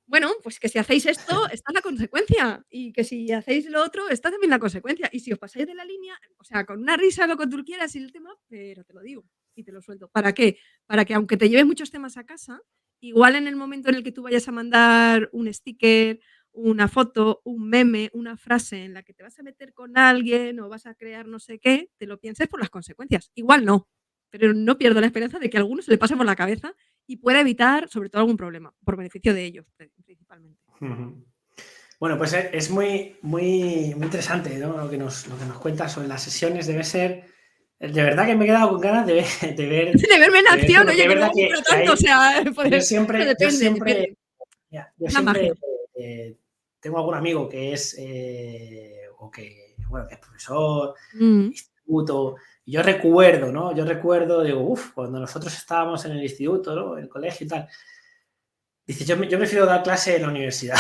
bueno, pues que si hacéis esto, está la consecuencia. Y que si hacéis lo otro, está también la consecuencia. Y si os pasáis de la línea, o sea, con una risa, lo que tú quieras y el tema, pero te lo digo y te lo suelto. ¿Para qué? Para que aunque te lleves muchos temas a casa, igual en el momento en el que tú vayas a mandar un sticker, una foto, un meme, una frase en la que te vas a meter con alguien o vas a crear no sé qué, te lo pienses por las consecuencias. Igual no, pero no pierdo la esperanza de que a alguno se le pase por la cabeza y pueda evitar, sobre todo, algún problema, por beneficio de ellos, principalmente. Bueno, pues es muy, muy, muy interesante, ¿no? Lo que nos cuentas sobre las sesiones. Debe ser De verdad que me he quedado con ganas de ver, De verme en acción, porque oye, es que no verdad me gusta que tanto, o ahí sea, yo pues, siempre, yo depende, siempre, depende. mira, yo Es la siempre magia. tengo algún amigo que es, o que, bueno, que es profesor, Mm. instituto, y yo recuerdo, ¿no? Yo recuerdo, digo, uff, cuando nosotros estábamos en el instituto, ¿no? En el colegio y tal, dice, yo prefiero dar clase en la universidad.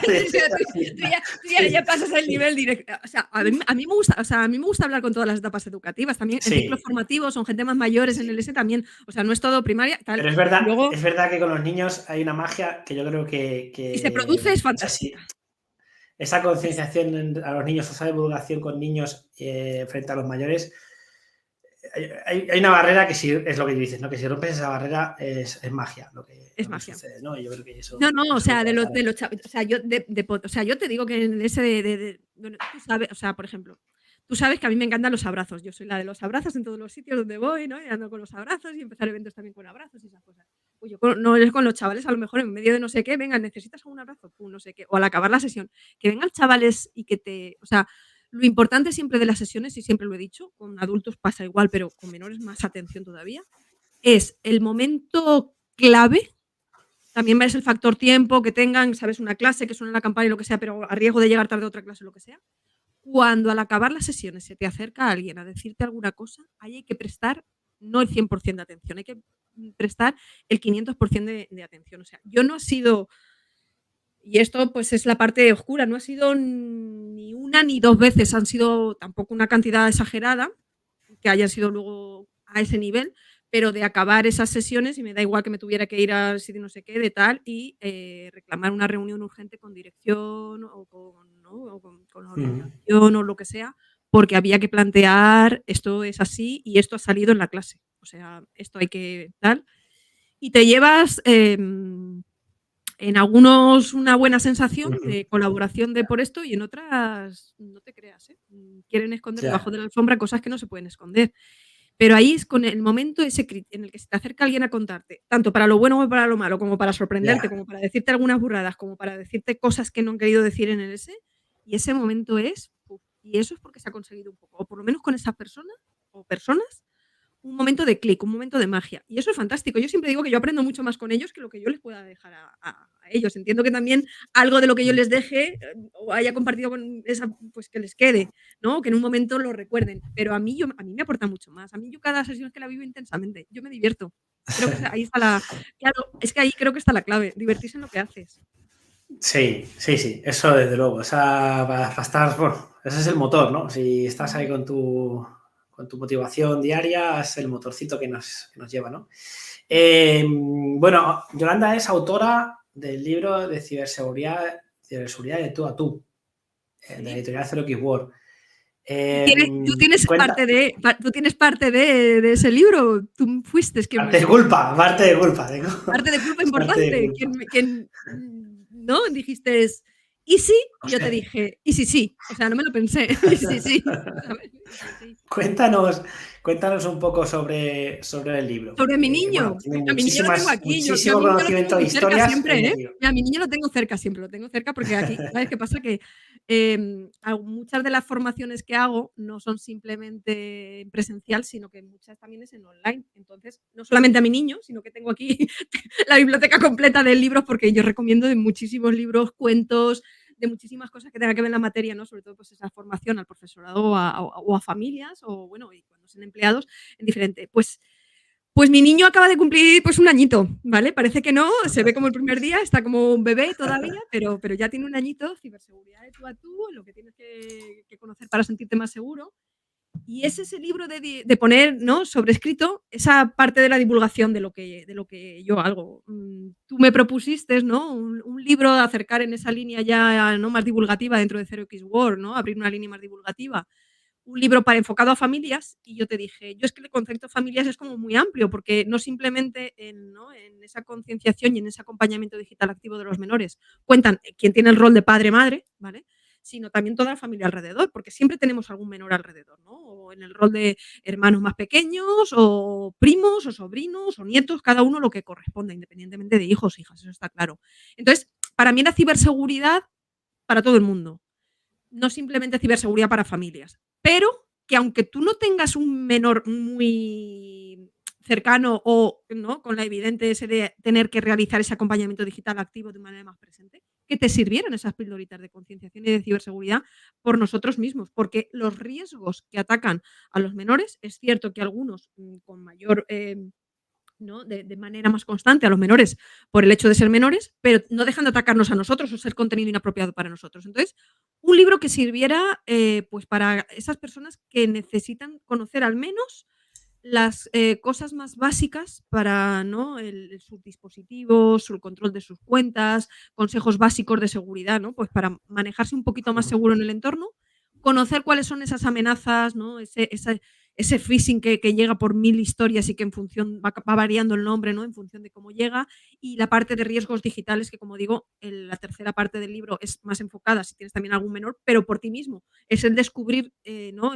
Sí, sí, tú ya pasas el nivel directo. O sea, a mí me gusta, o sea, a mí me gusta hablar con todas las etapas educativas, también en ciclos Sí, formativos, son gente más mayores en sí. el S también, o sea, no es todo primaria, tal. Pero Luego, es verdad que con los niños hay una magia que yo creo si se produce, es o sea, fantástica. sí, esa Es concienciación a los niños, esa divulgación con niños frente a los mayores, hay una barrera que si es lo que dices, ¿no? Que si rompes esa barrera es magia es lo que magia. sucede, ¿no? Y yo creo que No, no, o eso sea, puede estar de ahí. los o sea, o sea, yo te digo que en ese bueno, tú sabes, o sea, por ejemplo, tú sabes que a mí me encantan los abrazos. Yo soy la de los abrazos en todos los sitios donde voy, ¿no? Y ando con los abrazos y empezar eventos también con abrazos y esas cosas. Pues yo no es con los chavales, a lo mejor en medio de no sé qué, venga, necesitas un abrazo, pum, no sé qué, o al acabar la sesión, que vengan chavales y que o sea, lo importante siempre de las sesiones, y siempre lo he dicho, con adultos pasa igual, pero con menores más atención todavía, es el momento clave. También es el factor tiempo, que tengan, sabes, una clase, que suene la campana y lo que sea, pero a riesgo de llegar tarde a otra clase o lo que sea. Cuando al acabar las sesiones se te acerca alguien a decirte alguna cosa, ahí hay que prestar no el 100% de atención, hay que prestar el 500% de atención. O sea, yo no ha sido, y esto pues es la parte oscura, no ha sido ni una ni dos veces, han sido tampoco una cantidad exagerada, que hayan sido luego a ese nivel, pero de acabar esas sesiones y me da igual que me tuviera que ir al sitio no sé qué, de tal, y reclamar una reunión urgente con dirección o con, ¿no? O con la Ujú. organización o lo que sea, porque había que plantear esto es así y esto ha salido en la clase. O sea, esto hay que tal. Y te llevas en algunos una buena sensación Ujú. de colaboración de por esto y en otras no te creas, ¿eh? Quieren esconder debajo Ya, de la alfombra cosas que no se pueden esconder. Pero ahí es con el momento ese en el que se te acerca alguien a contarte, tanto para lo bueno como para lo malo, como para sorprenderte, ya. como para decirte algunas burradas, como para decirte cosas que no han querido decir en el ese, y ese momento es, uf, y eso es porque se ha conseguido un poco, o por lo menos con esa persona o personas, un momento de clic, un momento de magia. Y eso es fantástico. Yo siempre digo que yo aprendo mucho más con ellos que lo que yo les pueda dejar a ellos. Entiendo que también algo de lo que yo les deje o haya compartido con esa, pues que les quede, ¿no? Que en un momento lo recuerden. Pero a mí me aporta mucho más. A mí yo cada sesión es que la vivo intensamente. Yo me divierto. Creo que ahí está la. Claro, es que ahí creo que está la clave. Divertirse en lo que haces. Sí, sí, sí, eso desde luego. Esa, para estar, bueno, ese es el motor, ¿no? Si estás ahí con tu motivación diaria, es el motorcito que nos lleva, ¿no? Bueno, Yolanda es autora del libro de ciberseguridad de tú a tú, de la Sí. editorial Zero X Word. Parte Cuenta, de, tú tienes parte de ese libro. Tú fuiste quien parte de me, culpa, parte de culpa, tengo parte de culpa parte de importante. culpa. ¿No? Dijiste, ¿y sí? No Y yo sé. te dije, ¿y sí, sí? O sea, no me lo pensé. ¿Y sí, sí? ¿Sabes? ¿Y sí, sí? Cuéntanos, cuéntanos un poco sobre el libro, Sobre mi porque bueno, niño. tiene A mi niño lo tengo aquí. Yo a muchísimo mi niño lo tengo conocimiento de muy cerca historias ahí siempre, ¿eh? metido. A mi niño lo tengo cerca siempre, lo tengo cerca porque aquí, ¿sabes qué pasa? Que muchas de las formaciones que hago no son simplemente en presencial, sino que muchas también es en online. Entonces, no solamente a mi niño, sino que tengo aquí la biblioteca completa de libros porque yo recomiendo de muchísimos libros, cuentos, de muchísimas cosas que tengan que ver en la materia, ¿no? Sobre todo pues esa formación al profesorado o a familias o, bueno, y cuando son empleados en diferente. Pues mi niño acaba de cumplir pues un añito, ¿vale? Parece que no, se ve como el primer día, está como un bebé todavía, pero ya tiene un añito, ciberseguridad de tú a tú, lo que tienes que conocer para sentirte más seguro. Y es ese libro de poner, ¿no? Sobre escrito esa parte de la divulgación de lo que yo hago. Tú me propusiste, ¿no? Un libro de acercar en esa línea ya, ¿no? Más divulgativa dentro de Zero X Word, ¿no? Abrir una línea más divulgativa, un libro para enfocado a familias, y yo te dije, yo es que el concepto familias es como muy amplio, porque no simplemente en, ¿no? en esa concienciación y en ese acompañamiento digital activo de los menores cuentan quién tiene el rol de padre-madre, ¿vale? Sino también toda la familia alrededor, porque siempre tenemos algún menor alrededor, ¿no? O en el rol de hermanos más pequeños, o primos, o sobrinos, o nietos, cada uno lo que corresponda, independientemente de hijos, hijas, eso está claro. Entonces, para mí la ciberseguridad para todo el mundo, no simplemente ciberseguridad para familias. Pero que aunque tú no tengas un menor muy cercano o ¿no? con la evidente ese de tener que realizar ese acompañamiento digital activo de manera más presente, que te sirvieran esas pildoritas de concienciación y de ciberseguridad por nosotros mismos, porque los riesgos que atacan a los menores, es cierto que algunos con mayor ¿no? De manera más constante a los menores por el hecho de ser menores, pero no dejan de atacarnos a nosotros o ser contenido inapropiado para nosotros. Entonces, un libro que sirviera pues para esas personas que necesitan conocer al menos las cosas más básicas para ¿no? sus dispositivos, el control de sus cuentas, consejos básicos de seguridad, ¿no? Pues para manejarse un poquito más seguro en el entorno, conocer cuáles son esas amenazas, ¿no? Ese phishing que llega por 1000 historias y que en función va variando el nombre, ¿no? En función de cómo llega, y la parte de riesgos digitales, que como digo, la tercera parte del libro es más enfocada, si tienes también algún menor, pero por ti mismo. Es el descubrir ¿no?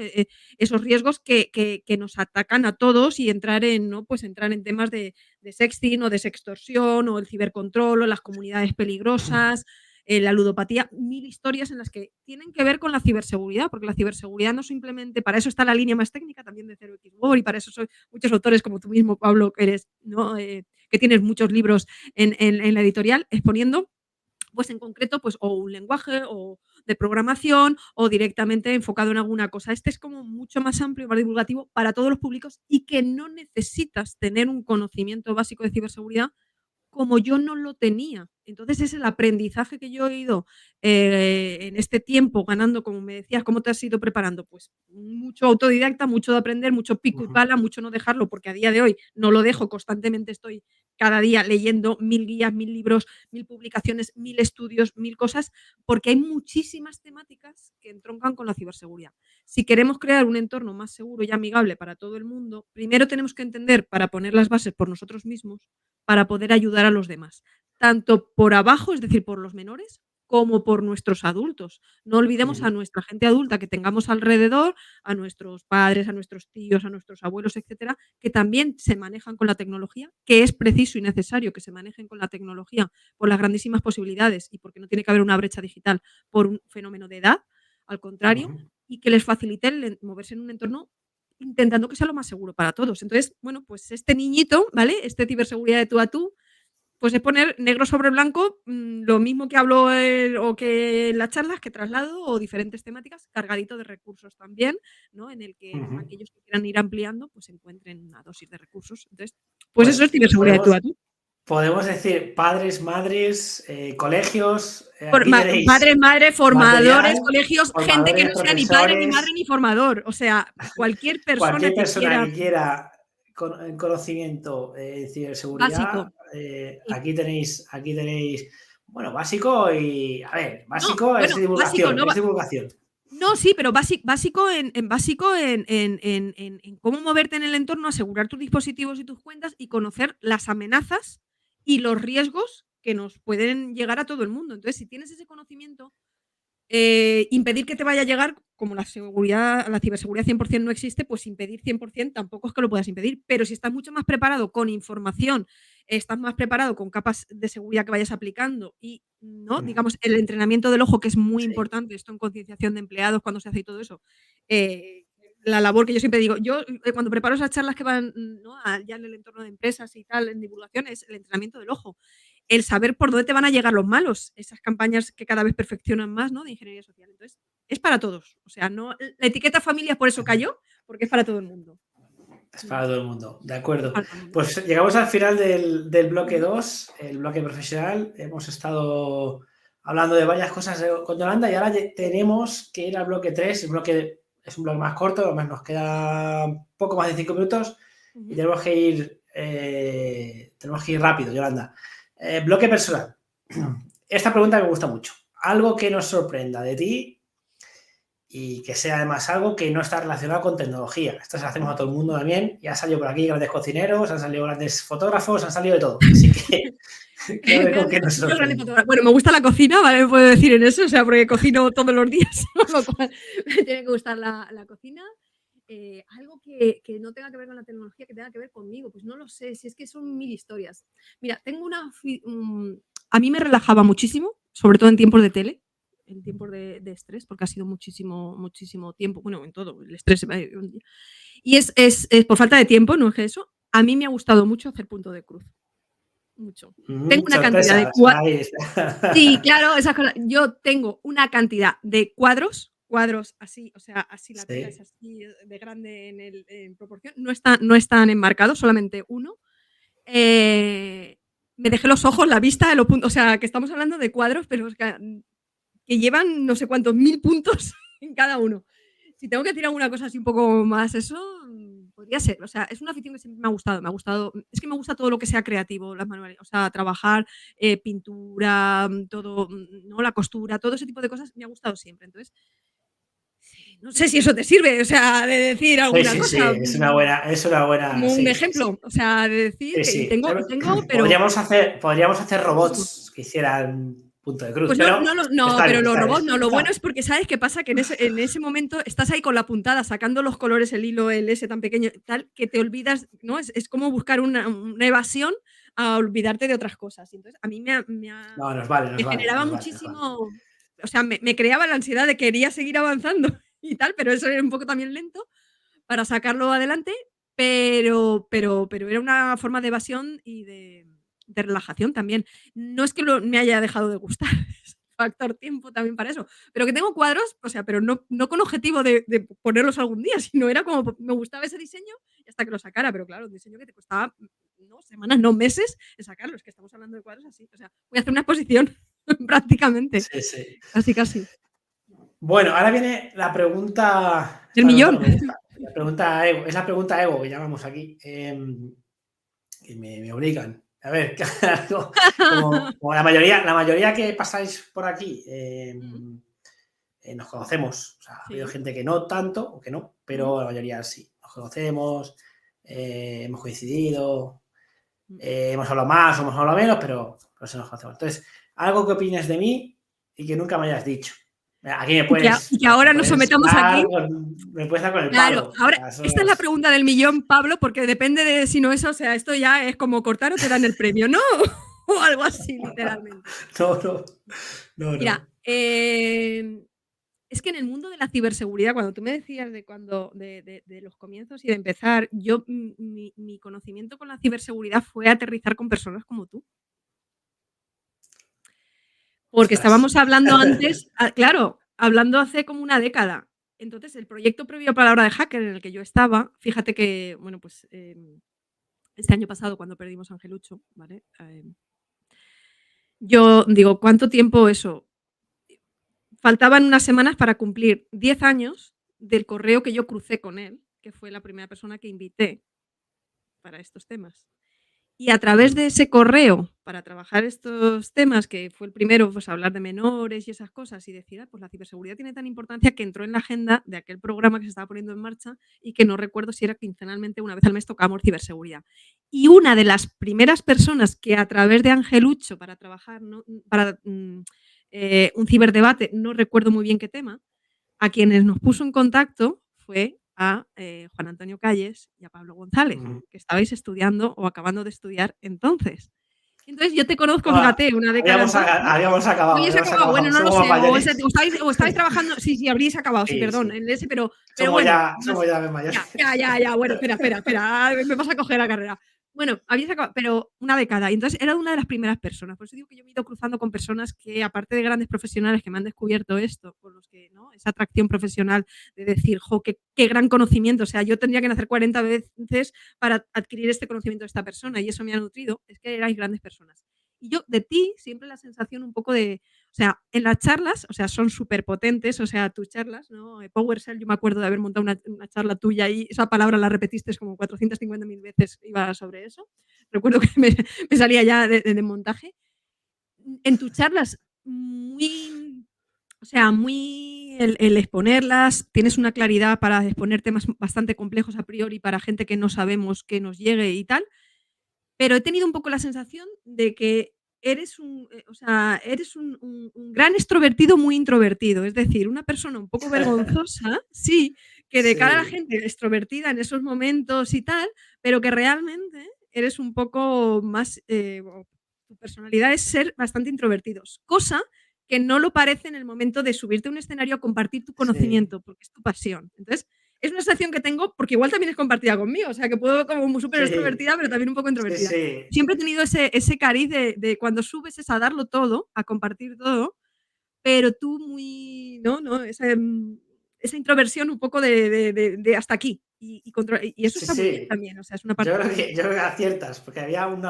Esos riesgos que nos atacan a todos y entrar en, ¿no? Pues entrar en temas de sexting o de sextorsión o el cibercontrol o las comunidades peligrosas, la ludopatía, 1000 historias en las que tienen que ver con la ciberseguridad, porque la ciberseguridad no simplemente, para eso está la línea más técnica también de 0xWOR y para eso soy muchos autores como tú mismo, Pablo, que eres, ¿no? Que tienes muchos libros en la editorial exponiendo pues en concreto, pues o un lenguaje o de programación o directamente enfocado en alguna cosa. Este es como mucho más amplio y más divulgativo para todos los públicos y que no necesitas tener un conocimiento básico de ciberseguridad como yo no lo tenía. Entonces es el aprendizaje que yo he ido en este tiempo ganando, como me decías, ¿cómo te has ido preparando? Pues mucho autodidacta, mucho de aprender, mucho pico y pala, mucho no dejarlo, porque a día de hoy no lo dejo, constantemente estoy cada día leyendo 1000 guías, 1000 libros, 1000 publicaciones, 1000 estudios, 1000 cosas, porque hay muchísimas temáticas que entroncan con la ciberseguridad. Si queremos crear un entorno más seguro y amigable para todo el mundo, primero tenemos que entender, para poner las bases por nosotros mismos, para poder ayudar a los demás, tanto por abajo, es decir, por los menores, como por nuestros adultos. No olvidemos a nuestra gente adulta que tengamos alrededor, a nuestros padres, a nuestros tíos, a nuestros abuelos, etcétera, que también se manejan con la tecnología, que es preciso y necesario que se manejen con la tecnología por las grandísimas posibilidades y porque no tiene que haber una brecha digital por un fenómeno de edad, al contrario, y que les facilite el moverse en un entorno intentando que sea lo más seguro para todos. Entonces, bueno, pues este niñito, ¿vale? Este ciberseguridad de tú a tú, pues es poner negro sobre blanco lo mismo que hablo o que en las charlas que traslado o diferentes temáticas, cargadito de recursos también, ¿no? En el que aquellos que quieran ir ampliando, pues encuentren una dosis de recursos. Entonces, pues eso es Pues ciberseguridad de tú a tú. podemos decir padres, madres, colegios, aquí tenéis Padres, madres, material, formadores, colegios, gente que formadores, no sea ni padre, ni madre, profesores, ni formador. O sea, cualquier persona cualquier que persona quiera que quiera conocimiento en ciberseguridad, básico. aquí tenéis, bueno, básico y, a ver, No, básico bueno, básico, no, es divulgación. no, sí, pero básico en cómo moverte en el entorno, asegurar tus dispositivos y tus cuentas y conocer las amenazas y los riesgos que nos pueden llegar a todo el mundo. Entonces, si tienes ese conocimiento, impedir que te vaya a llegar, como la ciberseguridad 100% no existe, pues impedir 100% tampoco es que lo puedas impedir, pero si estás mucho más preparado con información, estás más preparado con capas de seguridad que vayas aplicando y, ¿no? Digamos, el entrenamiento del ojo, que es muy Sí. importante, esto en concienciación de empleados, cuando se hace y todo eso, la labor que yo siempre digo, yo cuando preparo esas charlas que van ¿no? ya en el entorno de empresas y tal, en divulgación, es el entrenamiento del ojo, el saber por dónde te van a llegar los malos, esas campañas que cada vez perfeccionan más, ¿no? De ingeniería social. Entonces, es para todos. O sea, no, la etiqueta familia por eso cayó, porque es para todo el mundo. Es para todo el mundo, de acuerdo. Para todo el mundo. Pues llegamos al final del bloque 2, el bloque profesional. Hemos estado hablando de varias cosas con Yolanda y ahora tenemos que ir al bloque 3. El bloque es un bloque más corto, además nos queda poco más de 5 minutos y tenemos que ir rápido, Yolanda. Bloque personal. Esta pregunta me gusta mucho. Algo que nos sorprenda de ti y que sea además algo que no está relacionado con tecnología. Esto se lo hacemos a todo el mundo también. Ya han salido por aquí grandes cocineros, han salido grandes fotógrafos, han salido de todo. Así que quiero ver con qué nos sorprende. Bueno, me gusta la cocina, ¿vale? Me puedo decir en eso, o sea, porque cocino todos los días, lo cual me tiene que gustar la cocina. Algo que no tenga que ver con la tecnología, que tenga que ver conmigo, pues no lo sé, si es que son 1000 historias. Mira, tengo a mí me relajaba muchísimo, sobre todo en tiempos de tele, en tiempos de estrés, porque ha sido muchísimo tiempo, bueno, en todo, el estrés. Y es por falta de tiempo, no es que eso. A mí me ha gustado mucho hacer punto de cruz. Mucho. Tengo una cantidad de sí, claro, esas cosas. Yo tengo una cantidad de cuadros así, o sea, así la tela es así de grande en proporción. No están enmarcados, solamente uno. Me dejé los ojos, la vista, o sea, que estamos hablando de cuadros, pero que llevan no sé cuántos 1000 puntos en cada uno. Si tengo que decir alguna cosa así un poco más, eso podría ser. O sea, es una afición que siempre me ha gustado. Es que me gusta todo lo que sea creativo, las manualidades, o sea, trabajar, pintura, todo, ¿no? La costura, todo ese tipo de cosas me ha gustado siempre. Entonces, no sé si eso te sirve, o sea, de decir alguna cosa. Sí, es una buena. Como un ejemplo, o sea, de decir que tengo, pero. Podríamos hacer robots que hicieran punto de cruz. Pues pero pero los robots no. Lo bueno es porque sabes qué pasa, que en ese momento estás ahí con la puntada, sacando los colores, el hilo, el ese tan pequeño, tal, que te olvidas, ¿no? Es como buscar una evasión a olvidarte de otras cosas. Y entonces, a mí me generaba muchísimo, o sea, me creaba la ansiedad de quería seguir avanzando y tal, pero eso era un poco también lento para sacarlo adelante, pero era una forma de evasión y de relajación también. No es que me haya dejado de gustar, es factor tiempo también para eso, pero que tengo cuadros, o sea, pero no con objetivo de ponerlos algún día, sino era como me gustaba ese diseño y hasta que lo sacara, pero claro, un diseño que te costaba no semanas, no meses en sacarlo, es que estamos hablando de cuadros así, o sea, voy a hacer una exposición prácticamente, casi. Bueno, ahora viene la pregunta del millón. La pregunta ego, es la pregunta ego que llamamos aquí, que me obligan. A ver, claro, como la mayoría que pasáis por aquí nos conocemos. O sea, ha habido gente que no tanto o que no, pero la mayoría sí. Nos conocemos, hemos coincidido, hemos hablado más o hemos hablado menos, pero sí nos conocemos. Entonces, algo que opines de mí y que nunca me hayas dicho. Aquí me puedes. Y que ahora nos sometamos aquí. Me puedes dar con el Claro, palo. ahora, esta es la pregunta del millón, Pablo, porque depende de si no es, o sea, esto ya es como cortar o te dan el premio, ¿no? O algo así, literalmente. No. Mira, es que en el mundo de la ciberseguridad, cuando tú me decías de los comienzos y de empezar, yo mi conocimiento con la ciberseguridad fue aterrizar con personas como tú. Porque estábamos hablando antes, claro, hablando hace como una década. Entonces, el proyecto previo a Palabra de Hacker en el que yo estaba, fíjate que, bueno, pues este año pasado, cuando perdimos a Angelucho, ¿vale? Yo digo, ¿cuánto tiempo eso? Faltaban unas semanas para cumplir 10 años del correo que yo crucé con él, que fue la primera persona que invité para estos temas. Y a través de ese correo, para trabajar estos temas, que fue el primero, pues hablar de menores y esas cosas, y decir, pues la ciberseguridad tiene tan importancia que entró en la agenda de aquel programa que se estaba poniendo en marcha y que no recuerdo si era quincenalmente, una vez al mes tocábamos ciberseguridad. Y una de las primeras personas que a través de Angelucho, para trabajar, ¿no? Para un ciberdebate, no recuerdo muy bien qué tema, a quienes nos puso en contacto fue a Juan Antonio Calles y a Pablo González, que estabais estudiando o acabando de estudiar entonces. Entonces yo te conozco, fíjate, una década. Habíamos acabado. Bueno, no lo sé. O estáis trabajando. Sí, habríais acabado, sí, perdón. Sí. En ese, pero bueno. Somos ya mayores. Ya. Bueno, espera. Me vas a coger la carrera. Bueno, habíais acabado, pero una década. Y entonces era una de las primeras personas. Por eso digo que yo me he ido cruzando con personas que, aparte de grandes profesionales que me han descubierto esto, con los que, ¿no? Esa atracción profesional de decir, qué gran conocimiento. O sea, yo tendría que nacer 40 veces para adquirir este conocimiento de esta persona y eso me ha nutrido. Es que erais grandes personas. Y yo de ti siempre la sensación un poco de, o sea, en las charlas, o sea, son súper potentes, o sea, tus charlas, ¿no? PowerShell, yo me acuerdo de haber montado una charla tuya y esa palabra la repetiste como 450.000 veces, iba sobre eso. Recuerdo que me salía ya de montaje. En tus charlas, muy el exponerlas, tienes una claridad para exponer temas bastante complejos a priori para gente que no sabemos que nos llegue y tal. Pero he tenido un poco la sensación de que eres un gran extrovertido muy introvertido. Es decir, una persona un poco vergonzosa, sí, que de cara a la gente extrovertida en esos momentos y tal, pero que realmente eres un poco más, tu personalidad es ser bastante introvertidos. Cosa que no lo parece en el momento de subirte a un escenario a compartir tu Sí, conocimiento, porque es tu pasión. Entonces, es una sensación que tengo porque igual también es compartida conmigo, o sea, que puedo como muy súper sí, extrovertida, pero también un poco sí, introvertida. sí. Siempre he tenido ese cariz de cuando subes es a darlo todo, a compartir todo, pero tú muy, ¿no? Esa introversión un poco de hasta aquí. Y eso Sí, está muy bien sí. también, o sea, es una parte tuya. Yo creo que aciertas, porque había un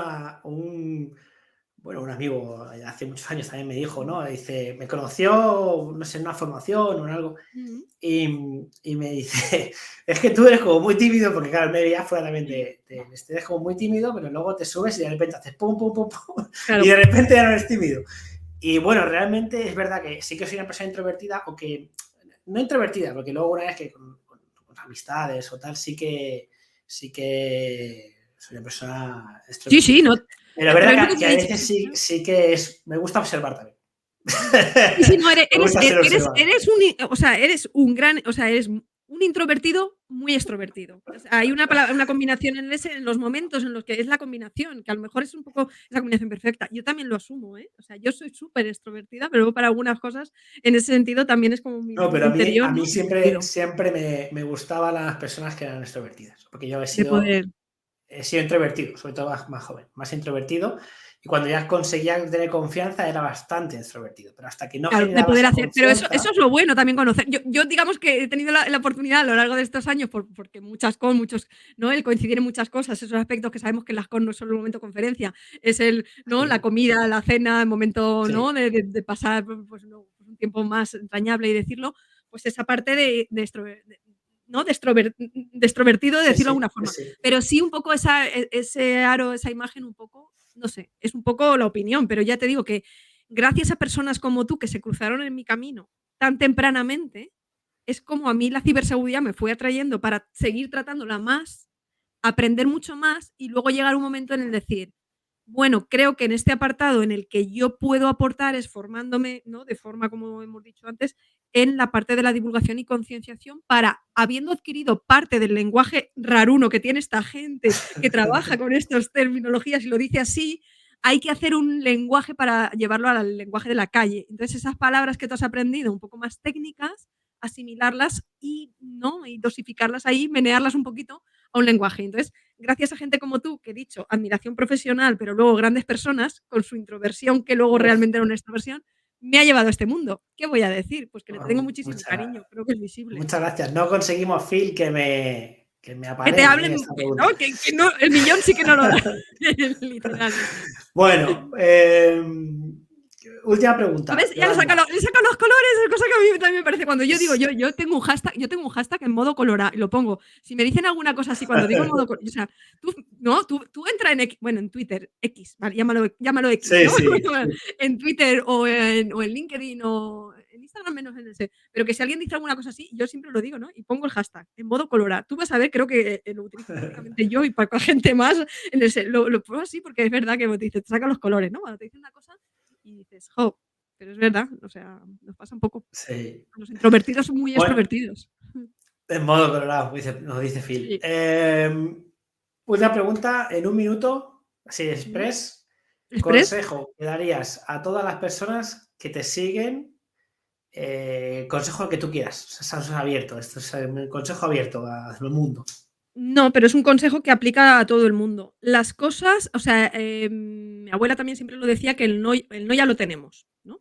amigo hace muchos años también me dijo, ¿no? Dice, me conoció, no sé, en una formación o en algo, Ujú. y me dice, es que tú eres como muy tímido, porque claro, me veía fuera también eres como muy tímido, pero luego te subes y de repente haces pum, pum, pum, pum, y Claro, de repente ya no eres tímido. Y bueno, realmente es verdad que sí que soy una persona introvertida, o que no introvertida, porque luego una vez que con amistades o tal, sí que soy una persona sí, sí, extrovertida. no, Pero es pero es lo verdad que que te a he dicho. veces sí que me gusta observar también. Sí, sí, no, Me gusta ser observado. o sea, eres un gran, o sea, eres un introvertido muy extrovertido. O sea, hay una combinación en los momentos en los que es la combinación, que a lo mejor es un poco esa combinación perfecta. Yo también lo asumo, ¿eh? O sea, yo soy súper extrovertida, pero luego para algunas cosas, en ese sentido, también es como mi No, mundo pero interior, a ¿no? mí Divertido siempre me gustaban las personas que eran extrovertidas, porque yo de poder. he sido introvertido, sobre todo más joven, más introvertido, y cuando ya conseguía tener confianza era bastante extrovertido, pero hasta que no Claro, de generaba poder esa hacer, pero eso confianza, es lo bueno también conocer. Yo digamos que he tenido la oportunidad a lo largo de estos años, porque muchos, ¿no? El coincidir en muchas cosas, esos aspectos que sabemos que las con no es solo el momento conferencia, es ¿no? La sí, comida, la cena, el momento, ¿no? sí, De pasar, pues, ¿no? Un tiempo más entrañable y decirlo, pues esa parte ¿no? De extrovertido, de sí, decirlo de sí, alguna sí, forma. sí. Pero sí un poco ese aro, esa imagen un poco, no sé, es un poco la opinión, pero ya te digo que gracias a personas como tú que se cruzaron en mi camino tan tempranamente, es como a mí la ciberseguridad me fue atrayendo para seguir tratándola más, aprender mucho más y luego llegar un momento en el decir, bueno, creo que en este apartado en el que yo puedo aportar es formándome, ¿no? De forma, como hemos dicho antes, en la parte de la divulgación y concienciación para, habiendo adquirido parte del lenguaje raruno que tiene esta gente que trabaja con estas terminologías y lo dice así, hay que hacer un lenguaje para llevarlo al lenguaje de la calle. Entonces, esas palabras que tú has aprendido un poco más técnicas, asimilarlas y, ¿no? Y dosificarlas ahí, menearlas un poquito a un lenguaje. Entonces, gracias a gente como tú, que he dicho, admiración profesional, pero luego grandes personas, con su introversión, que luego Uf, realmente era una extroversión, me ha llevado a este mundo. ¿Qué voy a decir? Pues que le tengo muchísimo muchas, cariño, creo que es visible. muchas gracias. No conseguimos, Phil, que me Que te apane hablen, esta ¿no? pregunta. Que no, el millón sí que no lo da, literal. Bueno, última pregunta, ¿Ves? Ya Yolanda. le saca los colores, es cosa que a mí también me parece. Cuando yo digo, yo tengo un hashtag en modo colorado y lo pongo. Si me dicen alguna cosa así, cuando digo modo colorado, o sea, tú, no, tú entra en X, bueno, en Twitter, X, vale, llámalo X, Sí, ¿no? sí. En Twitter o en LinkedIn o en Instagram menos en ese. Pero que si alguien dice alguna cosa así, yo siempre lo digo, ¿no? Y pongo el hashtag en modo colorado. Tú vas a ver, creo que lo utilizo prácticamente yo y para gente más. Lo pongo así porque es verdad que te dice, te saca los colores, ¿no? Cuando te dicen una cosa y dices, jo, pero es verdad, o sea, nos pasa un poco. Sí. Los introvertidos son muy Bueno, extrovertidos. en modo colorado, nos dice Phil. Sí. Una pregunta en un minuto, así Ujú. express. ¿Express? Consejo que darías a todas las personas que te siguen, consejo que tú quieras. O sea, eso es abierto, esto es un consejo abierto a todo el mundo. No, pero es un consejo que aplica a todo el mundo. Las cosas, o sea, mi abuela también siempre lo decía que el no ya lo tenemos, ¿no?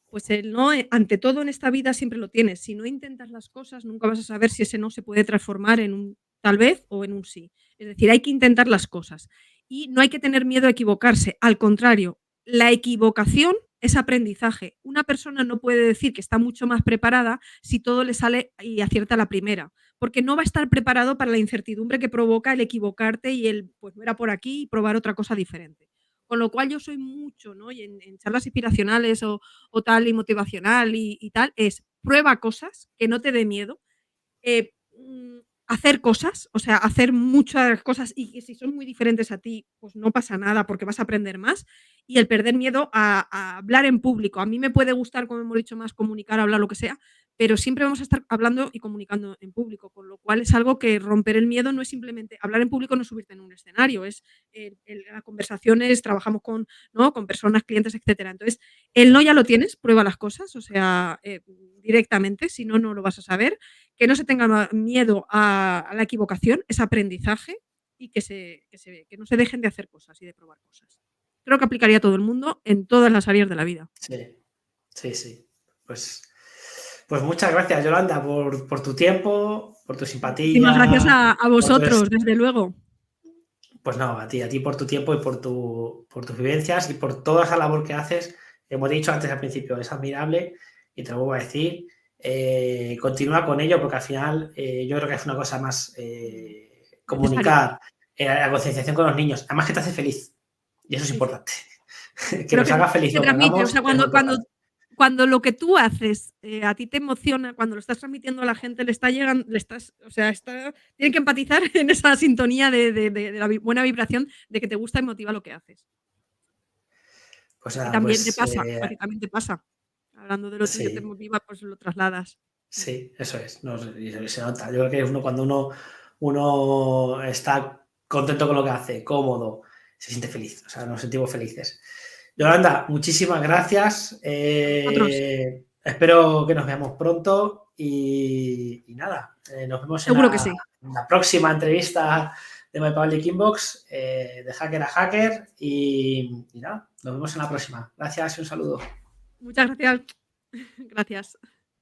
Pues el no, ante todo en esta vida siempre lo tienes. Si no intentas las cosas, nunca vas a saber si ese no se puede transformar en un tal vez o en un sí. Es decir, hay que intentar las cosas y no hay que tener miedo a equivocarse. Al contrario, la equivocación es aprendizaje. Una persona no puede decir que está mucho más preparada si todo le sale y acierta la primera, porque no va a estar preparado para la incertidumbre que provoca el equivocarte y el, pues no era por aquí y probar otra cosa diferente. Con lo cual yo soy mucho, ¿no? Y en charlas inspiracionales o tal y motivacional y tal, es prueba cosas, que no te dé miedo, hacer cosas, o sea, hacer muchas cosas y que si son muy diferentes a ti, pues no pasa nada porque vas a aprender más y el perder miedo a hablar en público. A mí me puede gustar, como hemos dicho, más comunicar, hablar, lo que sea, pero siempre vamos a estar hablando y comunicando en público, con lo cual es algo que romper el miedo no es simplemente hablar en público, no es subirte en un escenario, es las conversaciones, trabajamos con, ¿no? con personas, clientes, etcétera. Entonces, el no ya lo tienes, prueba las cosas, o sea, directamente, si no, no lo vas a saber. Que no se tenga miedo a la equivocación, es aprendizaje y que no se dejen de hacer cosas y de probar cosas. Creo que aplicaría a todo el mundo en todas las áreas de la vida. Sí, sí, sí. Pues muchas gracias, Yolanda, por tu tiempo, por tu Muchísimas gracias simpatía. a vosotros, desde luego. Pues no, a ti por tu tiempo y por tus vivencias y por toda esa labor que haces. Como he dicho antes al principio, es admirable y te lo vuelvo a decir. Continúa con ello porque al final yo creo que es una cosa más comunicar, la concienciación con los niños, además que te hace feliz y eso es importante. Que nos haga feliz te lo que transmite, o hagamos sea, es muy importante. cuando lo que tú haces a ti te emociona, cuando lo estás transmitiendo a la gente, le está llegando, o sea, tienen que empatizar en esa sintonía de la buena vibración de que te gusta y motiva lo que haces. Pues A ti nada, también te pasa, a ti también te pasa. Hablando de lo tuyo te sí, motiva, pues lo trasladas. sí, eso es. No, y se nota. Yo creo que cuando uno está contento con lo que hace, cómodo, se siente feliz. O sea, nos sentimos felices. Yolanda, muchísimas gracias. Otros, Espero que nos veamos pronto y nada, nos vemos seguro que sí. en la próxima entrevista de My Public Inbox, de hacker a hacker y nada, nos vemos en la próxima. Gracias y un saludo. Muchas gracias. Gracias.